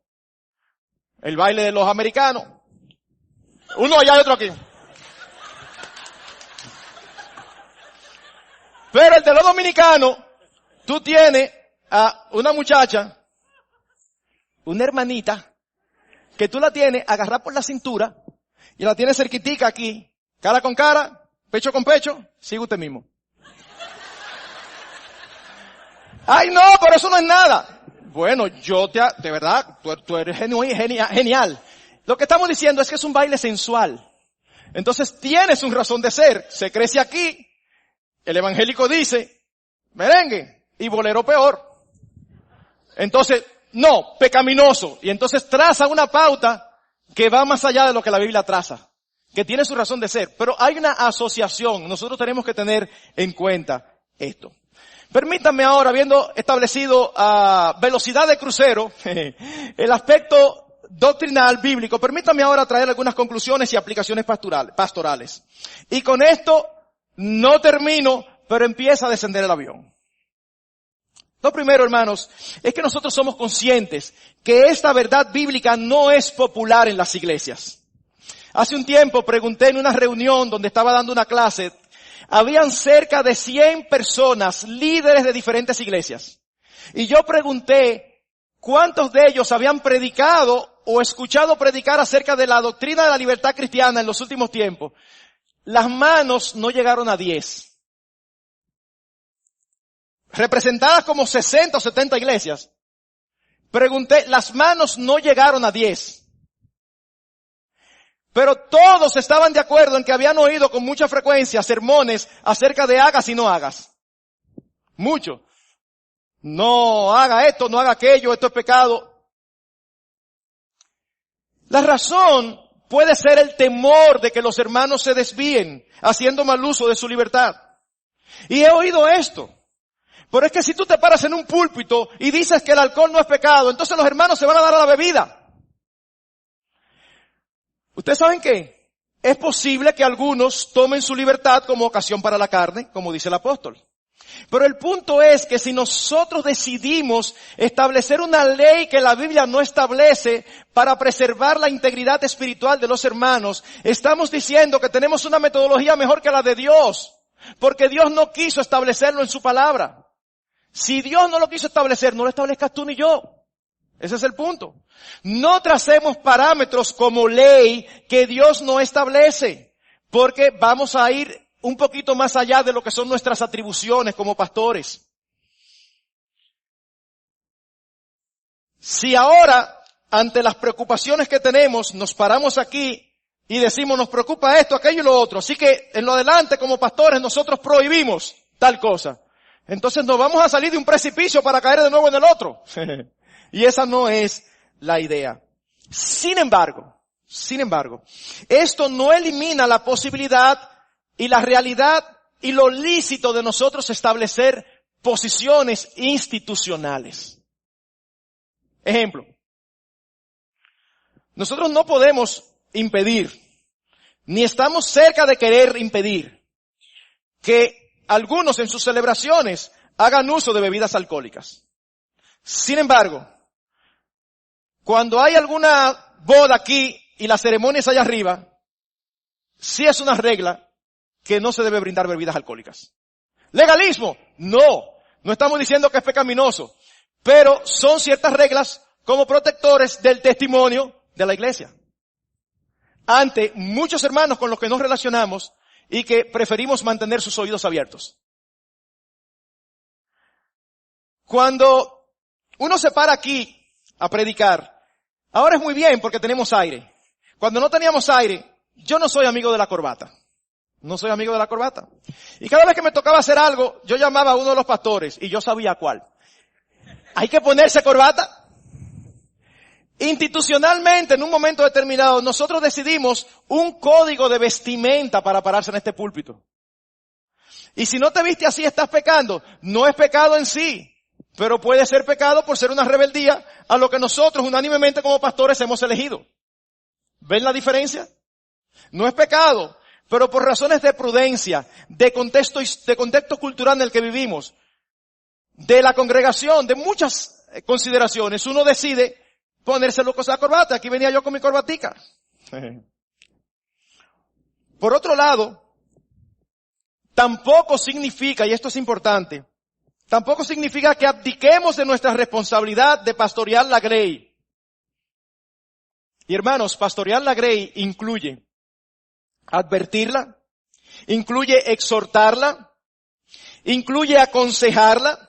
S1: El baile de los americanos. Uno allá y otro aquí. Pero el de los dominicanos, tú tienes a una muchacha, una hermanita, que tú la tienes agarrada por la cintura y la tienes cerquitica aquí, cara con cara, pecho con pecho, sigue usted mismo. ¡Ay, no! Pero eso no es nada. Bueno, de verdad, tú eres genial. Lo que estamos diciendo es que es un baile sensual. Entonces tienes un razón de ser. Se crece aquí. El evangélico dice, merengue y bolero peor. Entonces, no, pecaminoso. Y entonces traza una pauta que va más allá de lo que la Biblia traza. Que tiene su razón de ser. Pero hay una asociación. Nosotros tenemos que tener en cuenta esto. Permítanme ahora, habiendo establecido a velocidad de crucero el aspecto doctrinal bíblico, permítanme ahora traer algunas conclusiones y aplicaciones pastorales. Y con esto no termino, pero empieza a descender el avión. Lo primero, hermanos, es que nosotros somos conscientes que esta verdad bíblica no es popular en las iglesias. Hace un tiempo pregunté en una reunión donde estaba dando una clase. Habían cerca de 100 personas, líderes de diferentes iglesias. Y yo pregunté cuántos de ellos habían predicado o escuchado predicar acerca de la doctrina de la libertad cristiana en los últimos tiempos. Las manos no llegaron a 10. Representadas como 60 o 70 iglesias. Pregunté, las manos no llegaron a 10. Pero todos estaban de acuerdo en que habían oído con mucha frecuencia sermones acerca de hagas y no hagas. Mucho. No haga esto, no haga aquello, esto es pecado. La razón puede ser el temor de que los hermanos se desvíen, haciendo mal uso de su libertad. Y he oído esto. Pero es que si tú te paras en un púlpito y dices que el alcohol no es pecado, entonces los hermanos se van a dar a la bebida. ¿Ustedes saben qué? Es posible que algunos tomen su libertad como ocasión para la carne, como dice el apóstol. Pero el punto es que si nosotros decidimos establecer una ley que la Biblia no establece para preservar la integridad espiritual de los hermanos, estamos diciendo que tenemos una metodología mejor que la de Dios, porque Dios no quiso establecerlo en su palabra. Si Dios no lo quiso establecer, no lo establezcas tú ni yo. Ese es el punto. No tracemos parámetros como ley que Dios no establece, porque vamos a ir un poquito más allá de lo que son nuestras atribuciones como pastores. Si ahora, ante las preocupaciones que tenemos, nos paramos aquí y decimos, nos preocupa esto, aquello y lo otro, así que en lo adelante como pastores nosotros prohibimos tal cosa, entonces nos vamos a salir de un precipicio para caer de nuevo en el otro. Y esa no es la idea. Sin embargo, esto no elimina la posibilidad y la realidad y lo lícito de nosotros establecer posiciones institucionales. Ejemplo, nosotros no podemos impedir, ni estamos cerca de querer impedir, que algunos en sus celebraciones hagan uso de bebidas alcohólicas. Sin embargo, cuando hay alguna boda aquí y la ceremonia es allá arriba, sí es una regla que no se debe brindar bebidas alcohólicas. ¿Legalismo? No estamos diciendo que es pecaminoso, pero son ciertas reglas como protectores del testimonio de la iglesia ante muchos hermanos con los que nos relacionamos y que preferimos mantener sus oídos abiertos. Cuando uno se para aquí a predicar, ahora es muy bien porque tenemos aire. Cuando no teníamos aire, yo no soy amigo de la corbata. No soy amigo de la corbata. Y cada vez que me tocaba hacer algo, yo llamaba a uno de los pastores y yo sabía cuál. Hay que ponerse corbata. Institucionalmente, en un momento determinado, nosotros decidimos un código de vestimenta para pararse en este púlpito. Y si no te viste así, estás pecando. No es pecado en sí, pero puede ser pecado por ser una rebeldía a lo que nosotros unánimemente como pastores hemos elegido. ¿Ven la diferencia? No es pecado, pero por razones de prudencia, de contexto cultural en el que vivimos, de la congregación, de muchas consideraciones, uno decide ponerse la corbata. Aquí venía yo con mi corbatica. Por otro lado, tampoco significa, y esto es importante, tampoco significa que abdiquemos de nuestra responsabilidad de pastorear la grey. Y hermanos, pastorear la grey incluye advertirla, incluye exhortarla, incluye aconsejarla,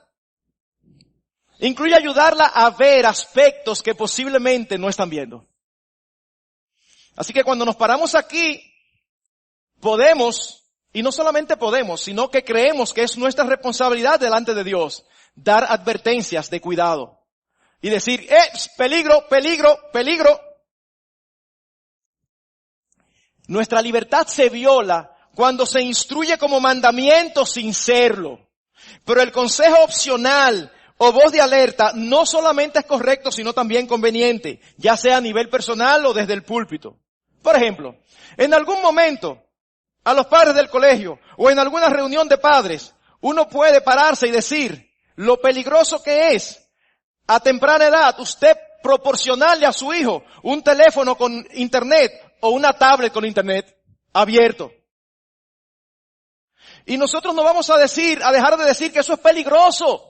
S1: incluye ayudarla a ver aspectos que posiblemente no están viendo. Así que cuando nos paramos aquí, podemos, y no solamente podemos, sino que creemos que es nuestra responsabilidad delante de Dios, dar advertencias de cuidado. Y decir, peligro, peligro, peligro. Nuestra libertad se viola cuando se instruye como mandamiento sin serlo. Pero el consejo opcional o voz de alerta no solamente es correcto, sino también conveniente, ya sea a nivel personal o desde el púlpito. Por ejemplo, en algún momento, a los padres del colegio o en alguna reunión de padres, uno puede pararse y decir lo peligroso que es a temprana edad usted proporcionarle a su hijo un teléfono con internet o una tablet con internet abierto. Y nosotros no vamos a dejar de decir que eso es peligroso.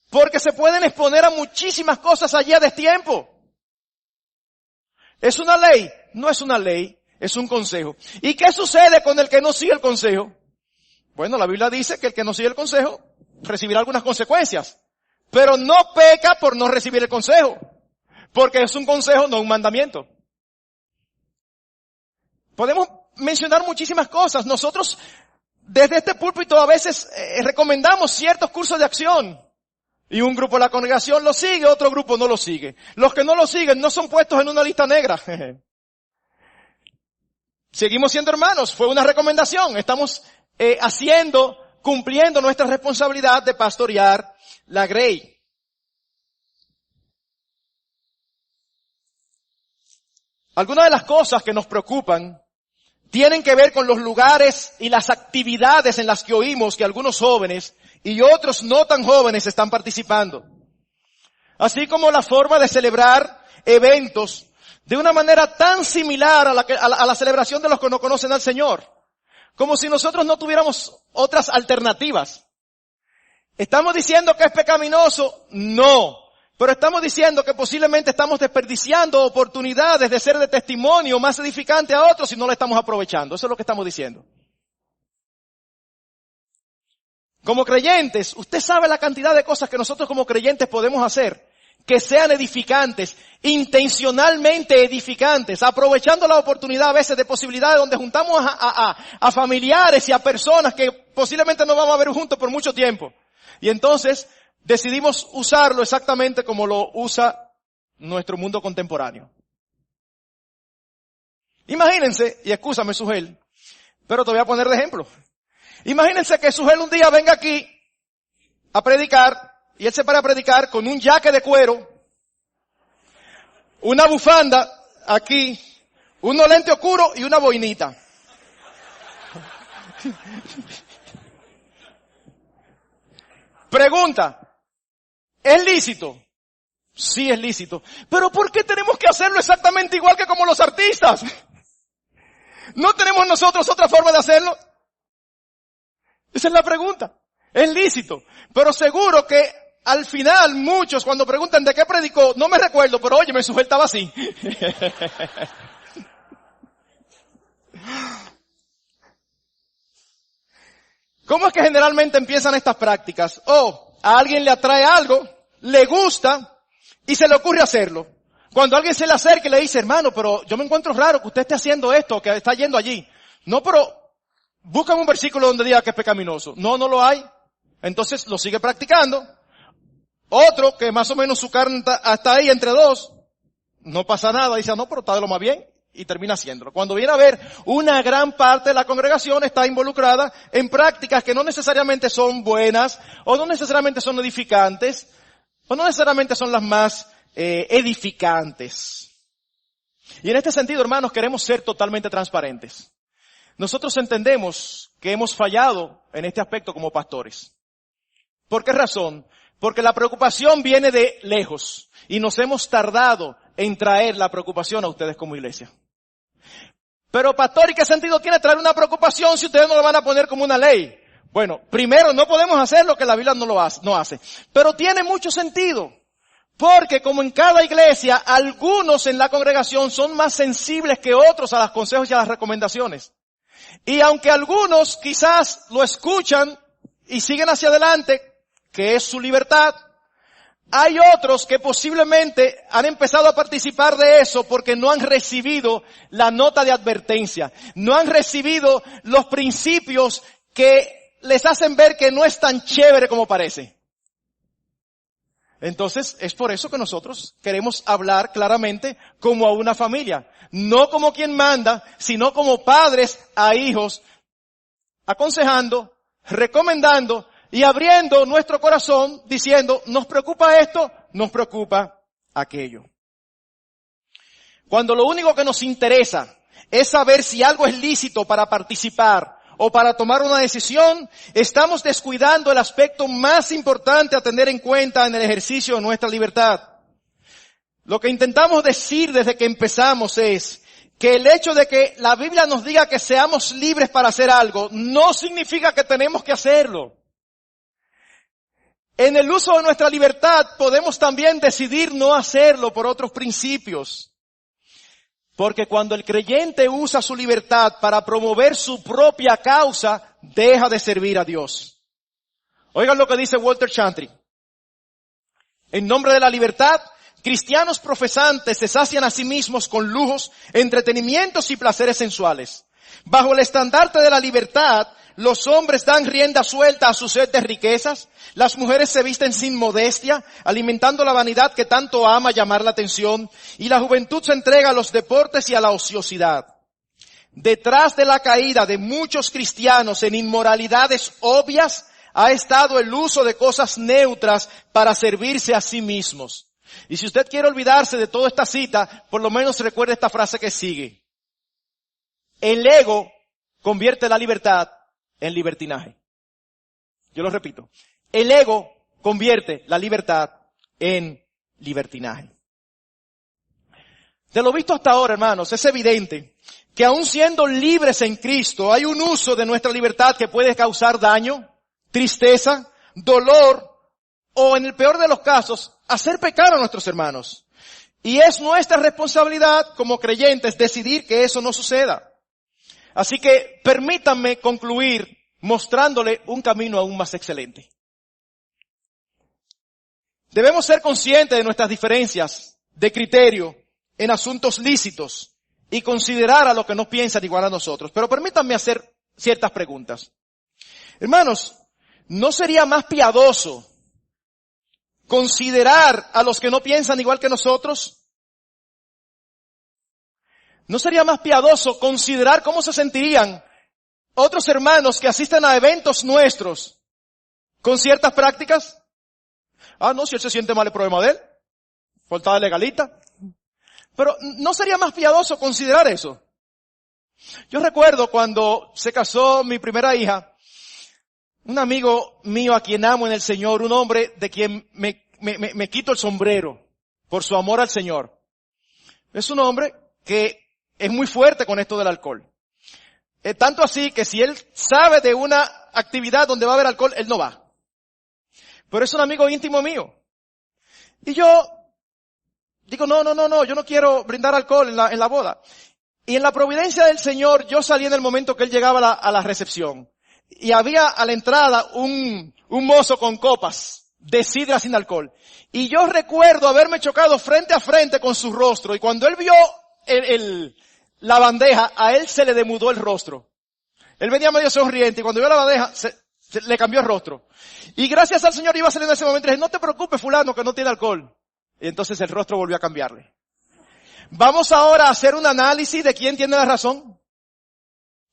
S1: Porque se pueden exponer a muchísimas cosas allí a destiempo. ¿Es una ley? No es una ley, es un consejo. ¿Y qué sucede con el que no sigue el consejo? Bueno, la Biblia dice que el que no sigue el consejo recibirá algunas consecuencias. Pero no peca por no recibir el consejo. Porque es un consejo, no un mandamiento. Podemos mencionar muchísimas cosas. Nosotros, desde este púlpito, a veces recomendamos ciertos cursos de acción. Y un grupo de la congregación lo sigue, otro grupo no lo sigue. Los que no lo siguen no son puestos en una lista negra. Seguimos siendo hermanos, fue una recomendación. Estamos cumpliendo nuestra responsabilidad de pastorear la grey. Algunas de las cosas que nos preocupan tienen que ver con los lugares y las actividades en las que oímos que algunos jóvenes y otros no tan jóvenes están participando. Así como la forma de celebrar eventos de una manera tan similar a la celebración de los que no conocen al Señor. Como si nosotros no tuviéramos otras alternativas. ¿Estamos diciendo que es pecaminoso? No. Pero estamos diciendo que posiblemente estamos desperdiciando oportunidades de ser de testimonio más edificante a otros si no lo estamos aprovechando. Eso es lo que estamos diciendo. Como creyentes, usted sabe la cantidad de cosas que nosotros como creyentes podemos hacer que sean edificantes, intencionalmente edificantes, aprovechando la oportunidad a veces de posibilidades donde juntamos a familiares y a personas que posiblemente no vamos a ver juntos por mucho tiempo. Y entonces decidimos usarlo exactamente como lo usa nuestro mundo contemporáneo. Imagínense, y excúsame Sugel, pero te voy a poner de ejemplo. Imagínense que Sugel un día venga aquí a predicar, y él se para a predicar con un jaque de cuero, una bufanda aquí, unos lentes oscuros y una boinita. Pregunta, ¿es lícito? Sí, es lícito. ¿Pero por qué tenemos que hacerlo exactamente igual que como los artistas? ¿No tenemos nosotros otra forma de hacerlo? Esa es la pregunta. Es lícito. Pero seguro que al final muchos cuando preguntan de qué predicó, no me recuerdo, pero oye, me sujetaba así. ¿Cómo es que generalmente empiezan estas prácticas? A alguien le atrae algo, le gusta y se le ocurre hacerlo. Cuando alguien se le acerca y le dice, hermano, pero yo me encuentro raro que usted esté haciendo esto, que está yendo allí. No, pero búscame un versículo donde diga que es pecaminoso. No lo hay. Entonces lo sigue practicando. Otro que más o menos su carne está ahí entre dos, no pasa nada, dice, no, pero está de lo más bien, y termina haciéndolo. Cuando viene a ver, una gran parte de la congregación está involucrada en prácticas que no necesariamente son buenas, o no necesariamente son edificantes, o no necesariamente son las más edificantes. Y en este sentido, hermanos, queremos ser totalmente transparentes. Nosotros entendemos que hemos fallado en este aspecto como pastores. ¿Por qué razón? Porque la preocupación viene de lejos y nos hemos tardado en traer la preocupación a ustedes como iglesia. Pero pastor, ¿y qué sentido tiene traer una preocupación si ustedes no lo van a poner como una ley? Bueno, primero no podemos hacer lo que la Biblia no hace. Pero tiene mucho sentido. Porque como en cada iglesia, algunos en la congregación son más sensibles que otros a los consejos y a las recomendaciones. Y aunque algunos quizás lo escuchan y siguen hacia adelante, que es su libertad, hay otros que posiblemente han empezado a participar de eso porque no han recibido la nota de advertencia, no han recibido los principios que les hacen ver que no es tan chévere como parece. Entonces, es por eso que nosotros queremos hablar claramente como a una familia, no como quien manda, sino como padres a hijos, aconsejando, recomendando, y abriendo nuestro corazón diciendo, nos preocupa esto, nos preocupa aquello. Cuando lo único que nos interesa es saber si algo es lícito para participar o para tomar una decisión, estamos descuidando el aspecto más importante a tener en cuenta en el ejercicio de nuestra libertad. Lo que intentamos decir desde que empezamos es que el hecho de que la Biblia nos diga que seamos libres para hacer algo no significa que tenemos que hacerlo. En el uso de nuestra libertad podemos también decidir no hacerlo por otros principios. Porque cuando el creyente usa su libertad para promover su propia causa, deja de servir a Dios. Oigan lo que dice Walter Chantry. En nombre de la libertad, cristianos profesantes se sacian a sí mismos con lujos, entretenimientos y placeres sensuales. Bajo el estandarte de la libertad, los hombres dan rienda suelta a su sed de riquezas, las mujeres se visten sin modestia, alimentando la vanidad que tanto ama llamar la atención, y la juventud se entrega a los deportes y a la ociosidad. detrás de la caída de muchos cristianos en inmoralidades obvias ha estado el uso de cosas neutras para servirse a sí mismos. Y si usted quiere olvidarse de toda esta cita, por lo menos recuerde esta frase que sigue. El ego convierte la libertad en libertinaje. Yo lo repito. El ego convierte la libertad en libertinaje. De lo visto hasta ahora, hermanos, es evidente que aun siendo libres en Cristo, hay un uso de nuestra libertad que puede causar daño, tristeza, dolor, o en el peor de los casos, hacer pecar a nuestros hermanos. Y es nuestra responsabilidad como creyentes decidir que eso no suceda. Así que permítanme concluir mostrándole un camino aún más excelente. Debemos ser conscientes de nuestras diferencias de criterio en asuntos lícitos y considerar a los que no piensan igual a nosotros. Pero permítanme hacer ciertas preguntas. Hermanos, ¿no sería más piadoso considerar a los que no piensan igual que nosotros? ¿No sería más piadoso considerar cómo se sentirían otros hermanos que asisten a eventos nuestros con ciertas prácticas? Ah, no, si él se siente mal, el problema de él. Falta de legalita. Pero ¿no sería más piadoso considerar eso? Yo recuerdo cuando se casó mi primera hija, un amigo mío a quien amo en el Señor, un hombre de quien me quito el sombrero por su amor al Señor. Es un hombre que es muy fuerte con esto del alcohol. Tanto así que si él sabe de una actividad donde va a haber alcohol, él no va. Pero es un amigo íntimo mío. Y yo digo, no, yo no quiero brindar alcohol en la boda. Y en la providencia del Señor, yo salí en el momento que él llegaba a la recepción. Y había a la entrada un mozo con copas de sidra sin alcohol. Y yo recuerdo haberme chocado frente a frente con su rostro. Y cuando él vio la bandeja, a él se le demudó el rostro. Él venía medio sonriente y cuando vio la bandeja, se le cambió el rostro. Y gracias al Señor iba saliendo en ese momento y dije, no te preocupes fulano que no tiene alcohol. Y entonces el rostro volvió a cambiarle. Vamos ahora a hacer un análisis de quién tiene la razón.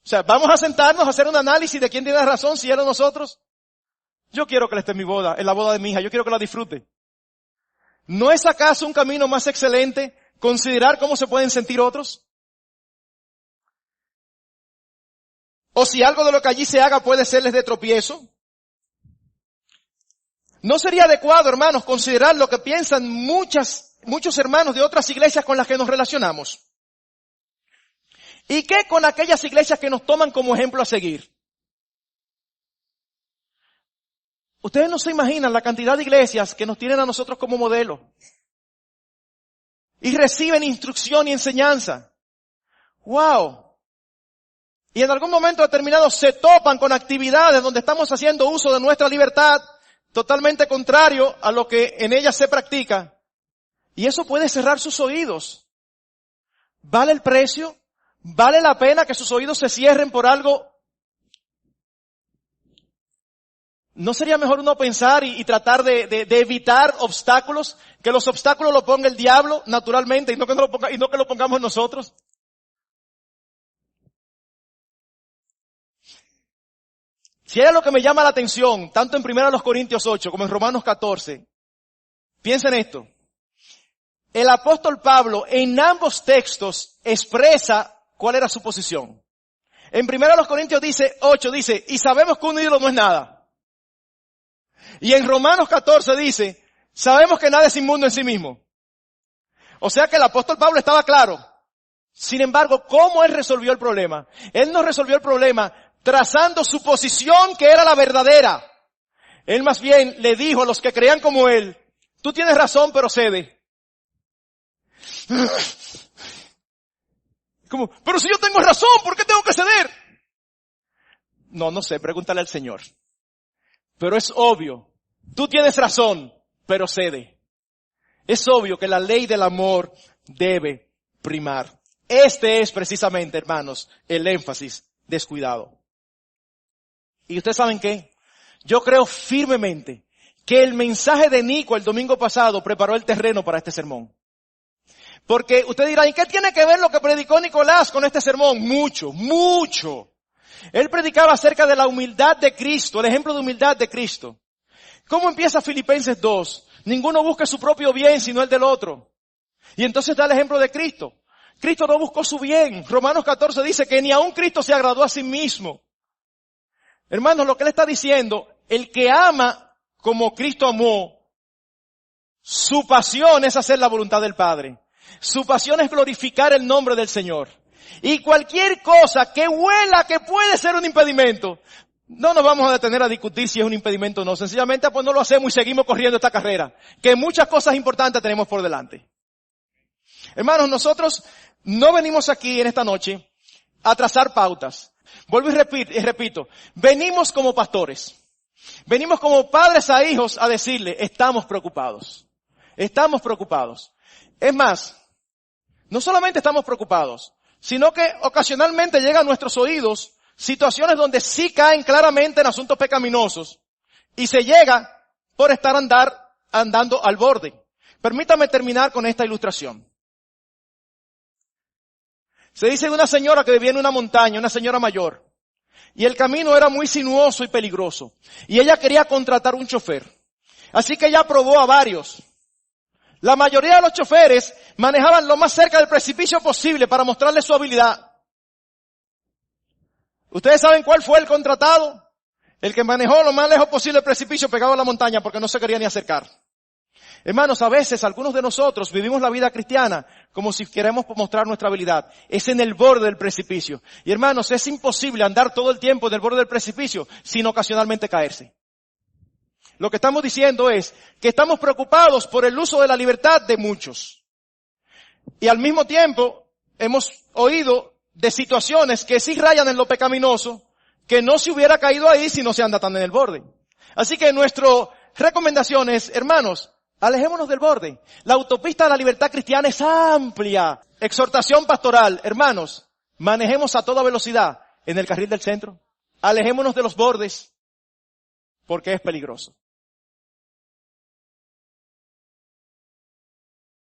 S1: O sea, vamos a sentarnos a hacer un análisis de quién tiene la razón, si él o nosotros. Yo quiero que él esté en mi boda, en la boda de mi hija, yo quiero que la disfrute. ¿No es acaso un camino más excelente considerar cómo se pueden sentir otros? O si algo de lo que allí se haga puede serles de tropiezo. ¿No sería adecuado, hermanos, considerar lo que piensan muchos hermanos de otras iglesias con las que nos relacionamos? ¿Y qué con aquellas iglesias que nos toman como ejemplo a seguir? Ustedes no se imaginan la cantidad de iglesias que nos tienen a nosotros como modelo. Y reciben instrucción y enseñanza. ¡Wow! Y en algún momento determinado se topan con actividades donde estamos haciendo uso de nuestra libertad totalmente contrario a lo que en ellas se practica. Y eso puede cerrar sus oídos. ¿Vale el precio? ¿Vale la pena que sus oídos se cierren por algo? ¿No sería mejor uno pensar y tratar de evitar obstáculos? Que los obstáculos los ponga el diablo naturalmente y no que lo pongamos nosotros. Si era lo que me llama la atención, tanto en 1 Corintios 8 como en Romanos 14, piensen esto. El apóstol Pablo en ambos textos expresa cuál era su posición. En 1 Corintios 8 dice, y sabemos que un ídolo no es nada. Y en Romanos 14 dice, sabemos que nada es inmundo en sí mismo. O sea que el apóstol Pablo estaba claro. Sin embargo, ¿cómo él resolvió el problema? Él no resolvió el problema trazando su posición que era la verdadera. Él más bien le dijo a los que creían como él, tú tienes razón, pero cede. Como, pero si yo tengo razón, ¿por qué tengo que ceder? No sé, pregúntale al Señor. Pero es obvio, tú tienes razón, pero cede. Es obvio que la ley del amor debe primar. Este es precisamente, hermanos, el énfasis descuidado. ¿Y ustedes saben qué? Yo creo firmemente que el mensaje de Nico el domingo pasado preparó el terreno para este sermón. Porque usted dirá, ¿y qué tiene que ver lo que predicó Nicolás con este sermón? Mucho, mucho. Él predicaba acerca de la humildad de Cristo, el ejemplo de humildad de Cristo. ¿Cómo empieza Filipenses 2? Ninguno busque su propio bien, sino el del otro. Y entonces da el ejemplo de Cristo. Cristo no buscó su bien. Romanos 14 dice que ni aun Cristo se agradó a sí mismo. Hermanos, lo que él está diciendo, el que ama como Cristo amó, su pasión es hacer la voluntad del Padre. Su pasión es glorificar el nombre del Señor. Y cualquier cosa que huela que puede ser un impedimento, no nos vamos a detener a discutir si es un impedimento o no. Sencillamente pues no lo hacemos y seguimos corriendo esta carrera. Que muchas cosas importantes tenemos por delante. Hermanos, nosotros no venimos aquí en esta noche a trazar pautas. Vuelvo y repito, venimos como pastores. Venimos como padres a hijos a decirle, estamos preocupados. Estamos preocupados. Es más, no solamente estamos preocupados, sino que ocasionalmente llegan a nuestros oídos situaciones donde sí caen claramente en asuntos pecaminosos y se llega por estar andando al borde. Permítame terminar con esta ilustración. Se dice de una señora que vivía en una montaña, una señora mayor, y el camino era muy sinuoso y peligroso, y ella quería contratar un chofer. Así que ella probó a varios. La mayoría de los choferes manejaban lo más cerca del precipicio posible para mostrarle su habilidad. ¿Ustedes saben cuál fue el contratado? El que manejó lo más lejos posible del precipicio pegado a la montaña porque no se quería ni acercar. Hermanos, a veces algunos de nosotros vivimos la vida cristiana como si queremos mostrar nuestra habilidad. Es en el borde del precipicio. Y hermanos, es imposible andar todo el tiempo en el borde del precipicio sin ocasionalmente caerse. Lo que estamos diciendo es que estamos preocupados por el uso de la libertad de muchos. Y al mismo tiempo hemos oído de situaciones que sí rayan en lo pecaminoso, que no se hubiera caído ahí si no se anda tan en el borde. Así que nuestra recomendación es, hermanos, alejémonos del borde. La autopista de la libertad cristiana es amplia. Exhortación pastoral. Hermanos, manejemos a toda velocidad en el carril del centro. Alejémonos de los bordes porque es peligroso.